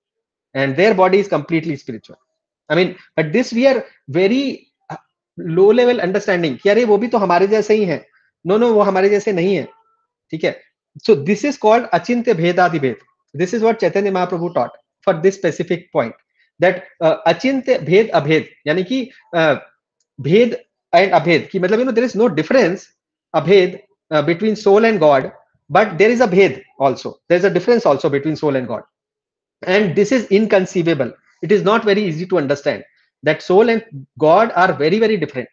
and their body is completely spiritual. I mean, but this we are very low level understanding कि अरे वो भी तो हमारे जैसे ही है। No, no, वो हमारे जैसे नहीं है। ठीक है, so this is called achintya bhedadi bhed. This is what Chaitanya Mahaprabhu taught for this specific point, that achintya bhed abhed, यानी कि भेद and abhed कि मतलब there is no difference, abhed, between soul and God, but there is a bhed also, there is a difference also between soul and God, and this is inconceivable. It is not very easy to understand that soul and God are very very different,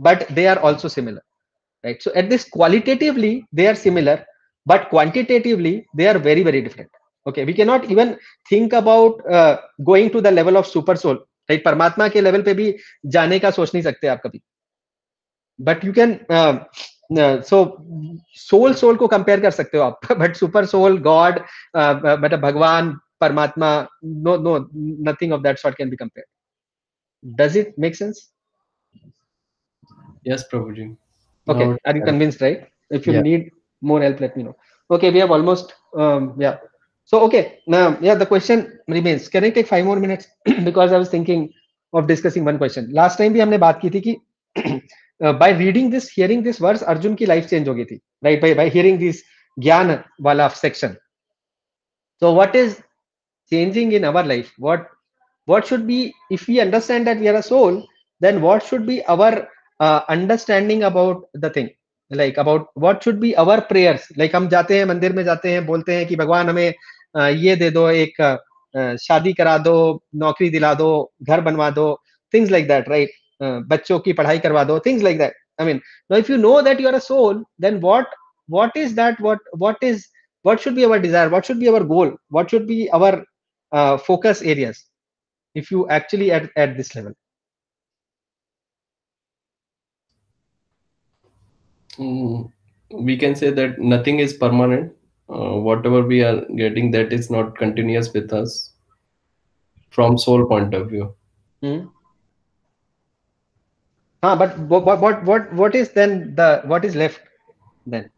but they are also similar, right? So at this, qualitatively they are similar, but quantitatively they are very very different. Okay, we cannot even think about going to the level of super soul, right? परमात्मा के level पे भी जाने का सोच नहीं सकते आप कभी, but you can so soul को कंपेयर कर सकते हो आप, but super soul, God, मतलब भगवान, परमात्मा, no, nothing of that sort can be compared. Does it make sense? Yes, Prabhuji. Okay, Now, are you convinced, right? If you yeah. need more help, let me know. Okay, we have almost yeah. So okay, now yeah, the question remains. Can I take 5 more minutes? Because I was thinking of discussing one question. Last time भी हमने बात की थी कि by reading this, hearing this verse, Arjun की life change हो गई थी, right? By hearing this ज्ञान वाला section. So what is changing in our life? What should be, if we understand that we are a soul, then what should be our understanding about the thing, like about what should be our prayers? Like हम जाते हैं मंदिर में, जाते हैं, बोलते हैं कि भगवान हमें ये दे दो, एक शादी करा दो, नौकरी दिला दो, घर बनवा दो, things like that, right? बच्चों की पढ़ाई करवा दो, things like that. I mean, now if you know that you are a soul, then what is that, what should be our desire, what should be our goal, what should be our focus areas, if you actually at this level? We can say that nothing is permanent. Whatever we are getting, that is not continuous with us from soul point of view. But what is then what is left then?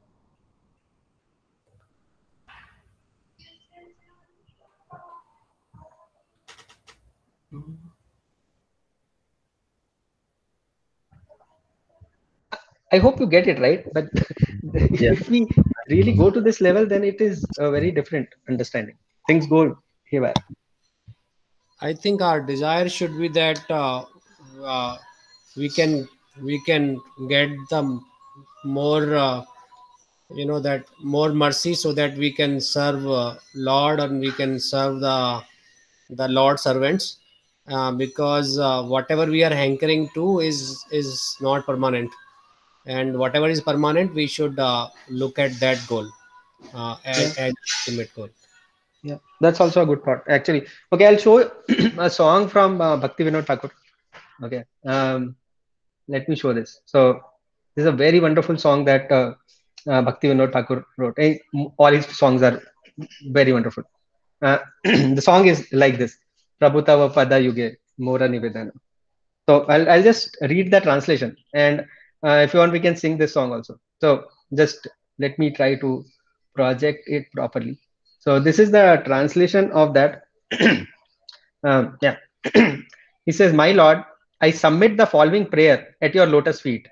I hope you get it, right? But if we really go to this level, then it is a very different understanding. Things go haywire. I think our desire should be that we can get the more that more mercy, so that we can serve Lord, and we can serve the Lord servants, because whatever we are hankering to is not permanent, and whatever is permanent, we should look at that goal as ultimate goal. Yeah, that's also a good thought, actually. Okay, I'll show a song from Bhakti Vinod Thakur. Okay, let me show this. So this is a very wonderful song that Bhakti Vinod Thakur wrote. All his songs are very wonderful. The song is like this: Prabhu Tava Pada Yuge Mora Nivedana. So I'll just read the translation, and if you want, we can sing this song also. So just let me try to project it properly. So this is the translation of that. Yeah. He says, "My Lord, I submit the following prayer at your lotus feet.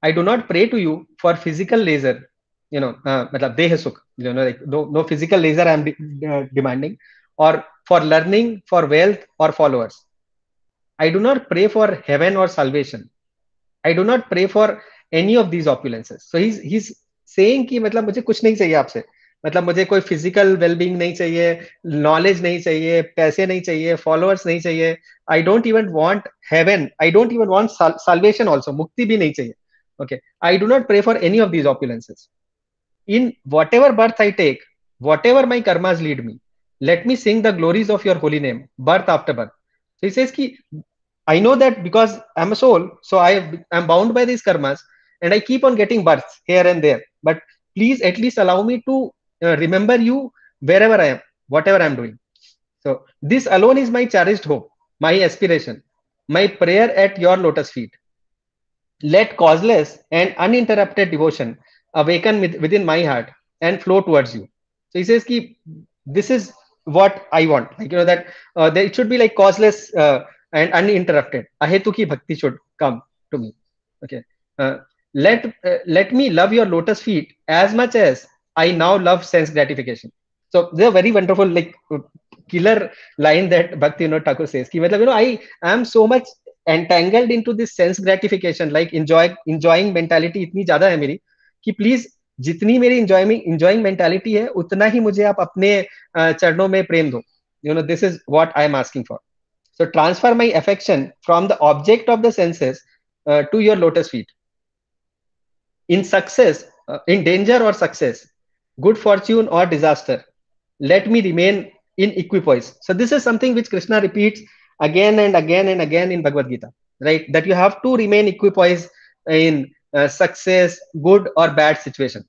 I do not pray to you for physical leisure, matlab deh sukh, like no physical leisure I am demanding, or for learning, for wealth or followers. I do not pray for heaven or salvation. I do not pray for any of these opulences. So he's saying कि मतलब मुझे कुछ नहीं चाहिए आपसे, मतलब मुझे कोई फिजिकल वेलबींग नहीं चाहिए, नॉलेज नहीं चाहिए, पैसे नहीं चाहिए, फॉलोअर्स नहीं चाहिए, I don't even want heaven, I don't even want salvation also, मुक्ति भी नहीं चाहिए. Okay, I do not pray for any of these opulences. In whatever birth I take, whatever my karmas lead me, let me sing the glories of your holy name, birth after birth. So he says ki, I know that because I'm a soul, so I'm bound by these karmas, and I keep on getting births here and there. But please at least allow me to remember you wherever I am, whatever I'm doing. So this alone is my cherished hope, my aspiration, my prayer at your lotus feet. Let causeless and uninterrupted devotion awaken within my heart and flow towards you. So he says ki, this is what I want, like, that it should be like causeless and uninterrupted. Ahetuki bhakti should come to me. Okay. Let me love your lotus feet as much as I now love sense gratification. So they're very wonderful, like killer line that Bhakti Vinod Thakur says. Ki, matlab, I am so much entangled into this sense gratification, like enjoying mentality इतनी ज्यादा है मेरी कि please जितनी मेरी enjoying mentality है उतना ही मुझे आप अपने चरणों में प्रेम दो. This is what I am asking for. So transfer my affection from the object of the senses to your lotus feet. In success, in danger or success, good fortune or disaster, let me remain in equipoise. So this is something which Krishna repeats again and again and again in Bhagavad Gita, right? That you have to remain equipoise in success, good or bad situation.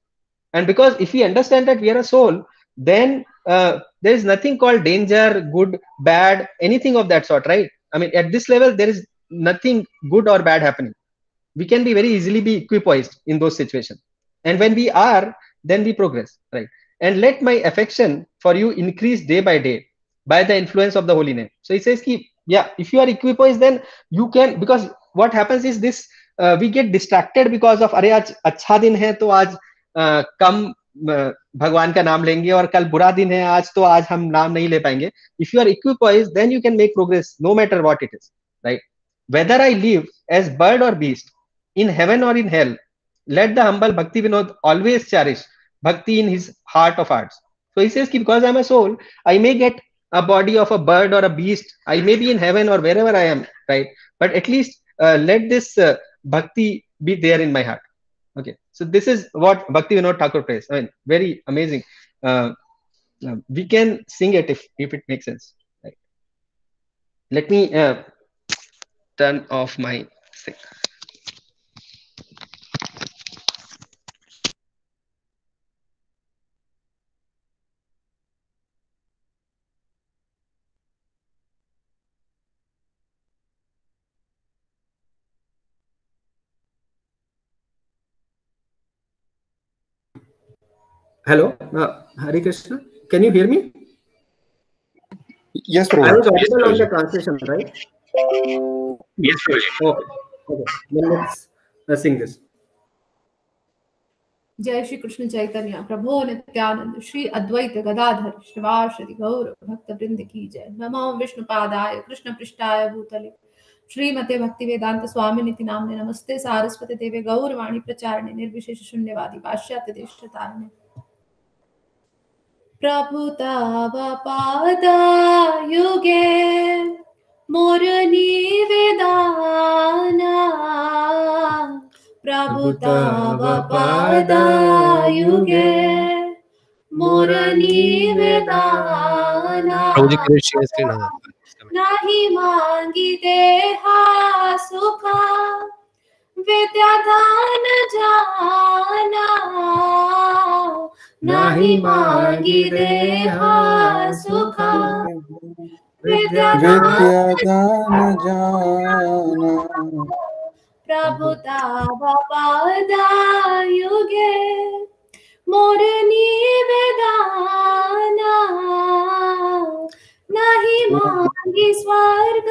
And because if we understand that we are a soul, then there is nothing called danger, good, bad, anything of that sort, right? I mean, at this level, there is nothing good or bad happening. We can be very easily be equipoised in those situations. And when we are, then we progress, right? And let my affection for you increase day by day by the influence of the holy name. So he says, yeah, if you are equipoised, then you can, because what happens is this, we get distracted because of, अरे आज अच्छा दिन है तो आज कम भगवान का नाम लेंगे, और कल बुरा दिन है आज तो आज हम नाम नहीं ले पाएंगे. If you are equipoised, then you can make progress no matter what it is, right? Whether I live as bird or beast, in heaven or in hell, let the humble Bhakti Vinod always cherish Bhakti in his heart of hearts. So he says, because I'm a soul, I may get a body of a bird or a beast, I may be in heaven or wherever I am, right? But at least let this Bhakti be there in my heart. Okay, so this is what Bhakti Vinod Thakur prays. I mean, very amazing. We can sing it if it makes sense. Right? Let me turn off my thing. Hello, Hare Krishna. Can you hear me? Yes, I Prabhu. was audible on the translation, right? Yes, Prabhuji. Okay. Then let's sing this. जय श्री कृष्ण चैतन्य प्रभो नित्यानंद श्री अद्वैत गदाधर श्रीवासदि गौर भक्त वृंद की जय. नमो विष्णु पादाय कृष्ण पृष्ठाय भूतले श्रीमते भक्ति वेदांत स्वामी निति नामने नमस्ते सारस्वती देवे गौरवाणी प्रचारणे निर्विशेष शून्यवादी पाश्चात्य देशतारणे. प्रभु तव पादायुगे मोर निवेदना, प्रभु तव पादायुगे मोर निवेदना. नाही मांगी देहा सुखा विद्या दान जाना, नाही मांगी देहा सुखा विद्या दान जाना. प्रभु तव पादायुगे मोर निवेदना, नाही मांगी स्वर्ग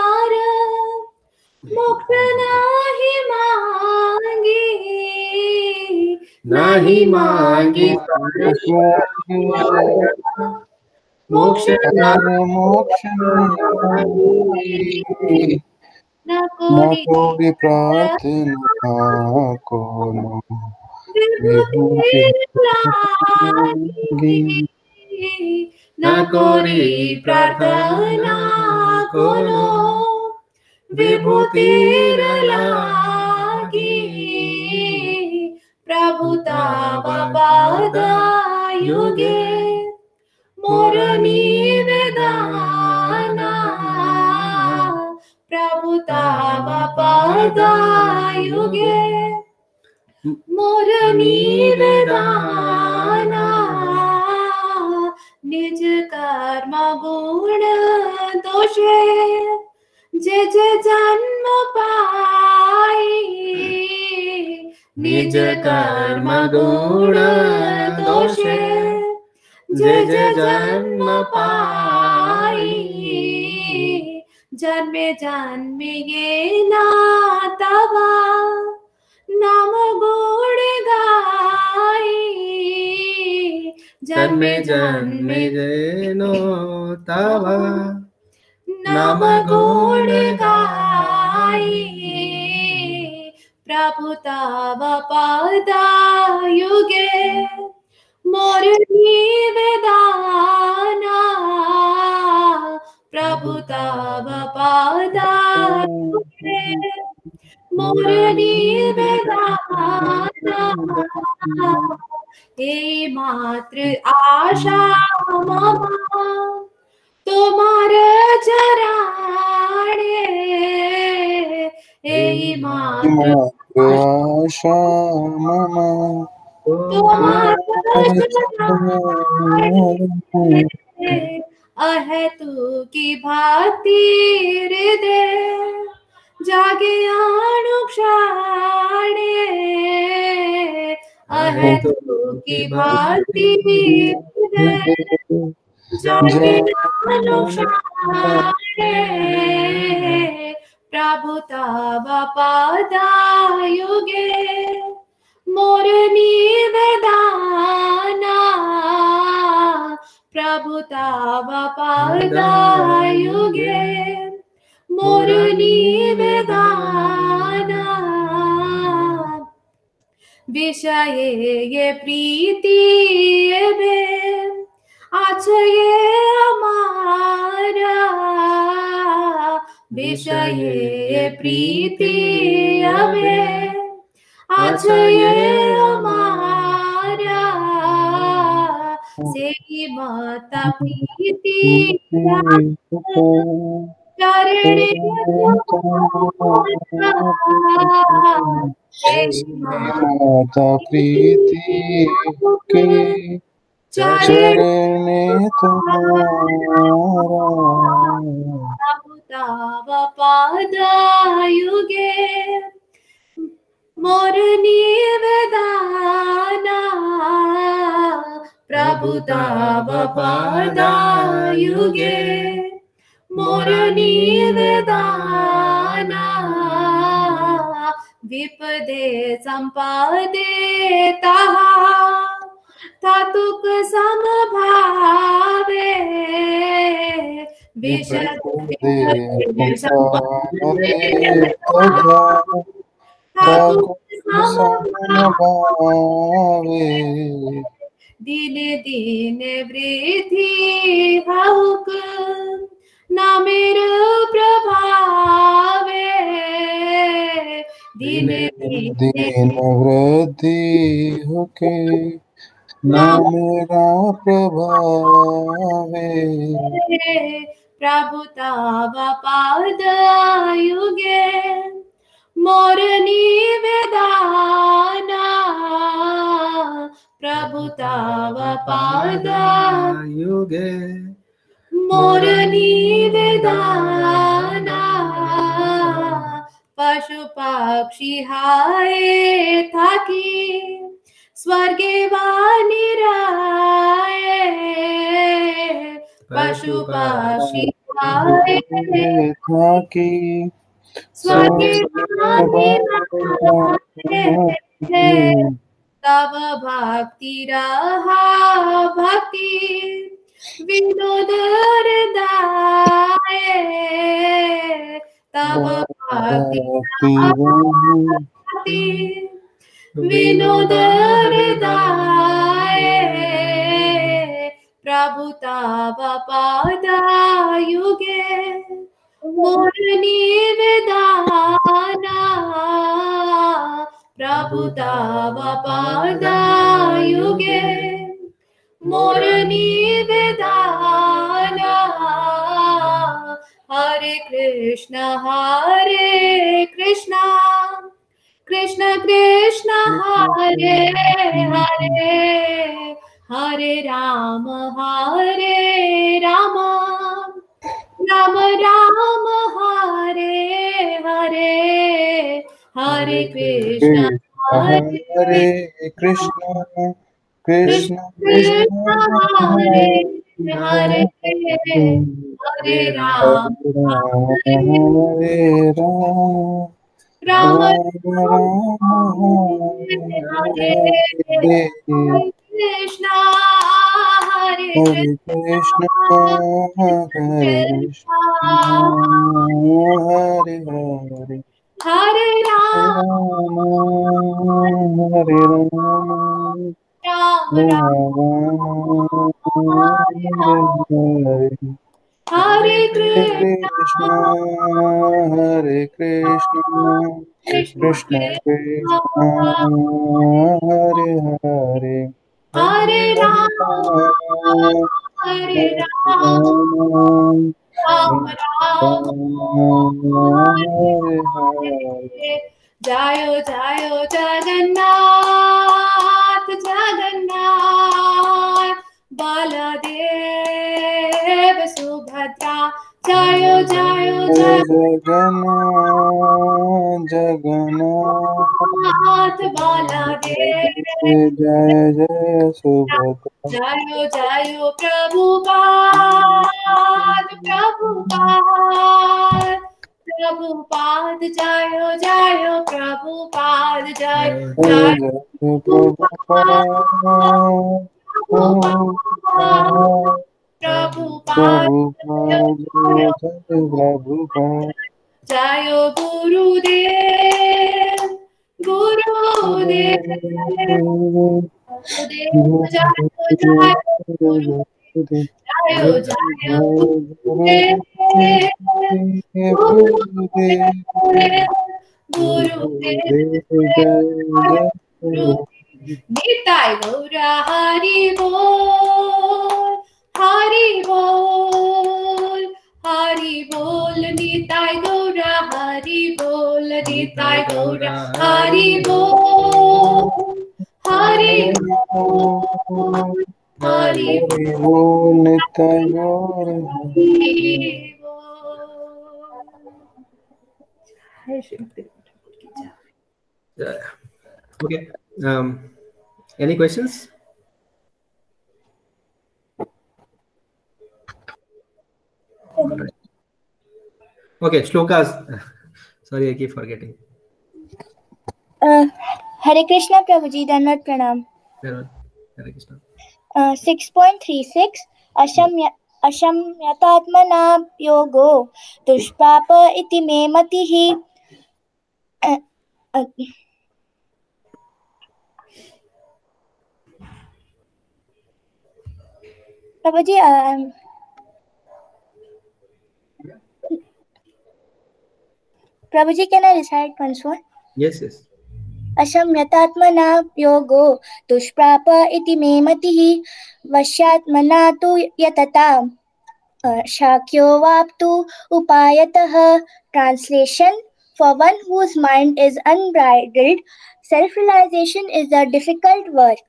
और मोक्ष नाही मांगी, नाही मांगी मोक्ष नाही मांगी. न न कोरी कोरी प्रार्थना कोनो विभूति लागी। न कोरी प्रार्थना कोनो विभूतिर लागी। प्रभु तव पद युगे मोर निवेदन। प्रभु तव पद युगे मोर निवेदन। निज कर्म गुण दोषे जे जे जन्म पाई। निज कर्म गुण दोषे जे जे जन्म पाई। जन्मे जन्मे ये नातवा नाम गुण गाई। जन्मे जन्मे जेनो तवा नाम गुण गाई। प्रभु तव पद युगे मोर निवेदन। प्रभु तव पद युगे मोर निवेदन। हे मात्र आशा मम तुम्हार चराणे। हे मात्र आशा मम तुम्हार चराणे। अहेतु की भांति हृदय जागे अनुक्षणे। अहेतु की भांति हृदय जागे अनुक्षणे। प्रभु तव पद युगे मोर निवेदन। प्रभु तव पद युगे मोर निवेदन। विषये ये प्रीति एवे आछये हमारा। विषये ये प्रीति एवे आछये हमारा। सेई मत प्रीति चरणे माता प्रीति के चरणे तुम्हारा। प्रभु तव पद युगे मोर निवेदन। प्रभु तव पद युगे मोर निवेदन। विपदे संपदे तहा थातुक समभावे। विषदे संपदे तहा थातुक समभावे। दिने दिने वृद्धि हउक नामेर प्रभावे। दिने दिन वृद्धि होके न मेरा प्रभावे। प्रभु तव पद युगे मोर निवेदन। प्रभु तव पद युगे मोर निवेदन। पशु पक्षी हाय थाकी स्वर्गे वाणी राय। पशु पक्षी हाय थाकी स्वर्गे वाणी राय। तव भक्ति रहा भक्ति विनोद हृदय। तव भक्ति विनोद हृदय प्रभु तव पादायुगे मोर निवेदना प्रभु तव पादायुगे मोर निवेदना हरे कृष्ण कृष्ण कृष्ण हरे हरे हरे राम राम राम हरे हरे हरे कृष्ण हरे कृष्ण कृष्ण कृष्ण हरे हरे हरे राम हरे राम राम हरे हरे कृष्ण हरे हरे कृष्ण कृष्ण हरे हरे हरे राम हरे राम राम राम हरे हरे हरे कृष्ण हरे कृष्ण कृष्ण कृष्ण हरे हरे हरे राम हरे राम राम राम हरे हरे जायो जायो जगन्नाथ जगन्नाथ बलदेव सुभद्रा जायो जायो जगन्नाथ जगन्नाथ बलदेव जय जय सुभद्रा जायो जायो प्रभुपाद जायो जायो प्रभुपाद जायो जय जायो जय प्रभुपाद प्रभुपाद प्रभुपाद जय जय प्रभुपाद जायो गुरुदेव गुरुदेव गुरुदेव जायो जायो गुरुदेव जायो जायो गुरुदेव गुरुदेव गुरुदेव गुरुदेव निताय गौरा हरि बोल निताय गौरा हरि बोल निताय गौरा हरि बोल हरि बोल हरि बोल नित्य गौर Okay. Any questions? Okay, shlokas. Sorry, I keep forgetting. Hare Krishna Prabhuji, Dhanvat Pranam. Hare Krishna. 6.36 Ashamyatatmana yogo dushpapa iti me matihi. Prabhuji, Prabhuji, can I recite once more? Yes, yes. अशम्यतात्मना योगो दुष्प्राप इति मे मतिः वश्यात्मना तु यतता शाक्यो वाप्तु उपायतः. Translation: for one whose mind is unbridled, self-realization is a difficult work,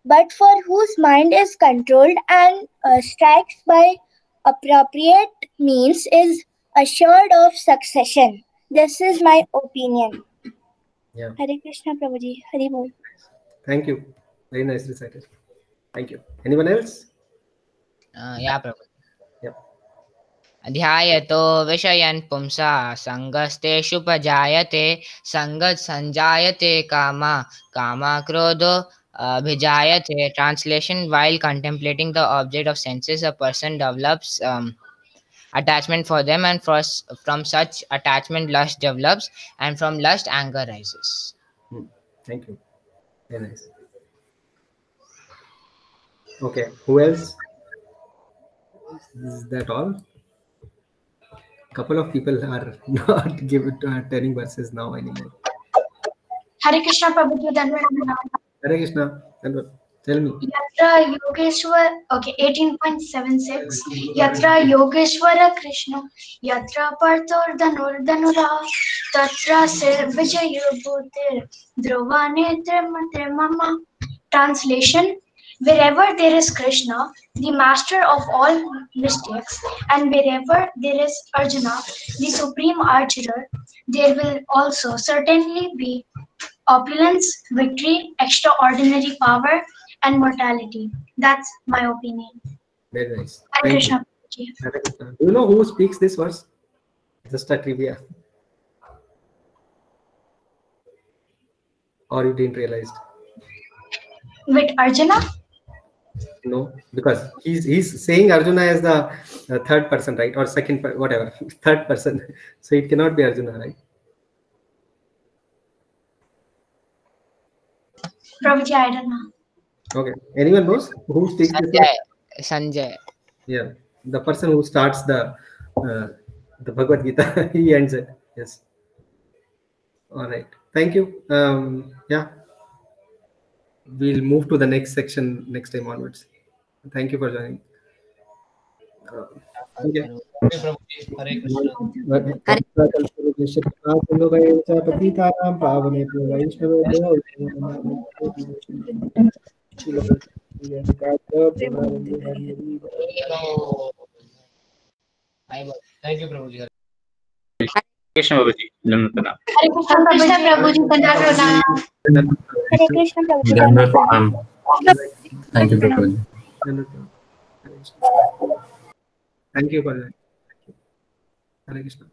but for whose mind is controlled and strikes by appropriate means is assured of succession. This is my opinion. Yeah. Hare Krishna Prabhuji, Hari Bol. Thank you. Very nice recited. Thank you. Anyone else? Yeah, Prabhu. Yep. ध्यायतो विषयन् पुंसा संगस्तेषुपजायते संगत् संजायते comma comma क्रोधो abhijayate. Translation: while contemplating the object of senses, a person develops attachment for them, and from such attachment lust develops, and from lust anger rises. Thank you. Very nice. Okay, who else? Is that all? Couple of people are not telling verses now anymore. Hare Krishna Prabhuji, Dhanvana. Hare Krishna. Tell me. Yatra Yogeshwar, okay, 18.76. Yatra Yogeshwara Krishna, Yatra Partor Dhanura, Tatra Sir Vijayabhutir, Dhruvane Mama. Translation: wherever there is Krishna, the master of all mystics, and wherever there is Arjuna, the supreme archer, there will also certainly be opulence, victory, extraordinary power, and mortality. That's my opinion. Very nice. Hare Thank you. Krishna. Hare Krishna. Do you know who speaks this verse? Just a trivia. Or you didn't realize? With Arjuna? No, because he's saying Arjuna as the third person, right? Or second, whatever, third person. So it cannot be Arjuna, right? Prabhuji, I don't know. Okay. Anyone knows who speaks this verse? Sanjay. Yeah, the person who starts the Bhagavad Gita, he ends it. Yes. All right. Thank you. Yeah. We'll move to the next section next time onwards. Thank you for joining. Okay. Hare Krishna. Thank you, Prabhuji. Krishna Babaji, Nandana. Hare Krishna Prabhuji, Dhanvana. Hare Krishna Prabhuji. Dhanvana. Thank you, Prabhuji. Thank you for that. Hare Krishna.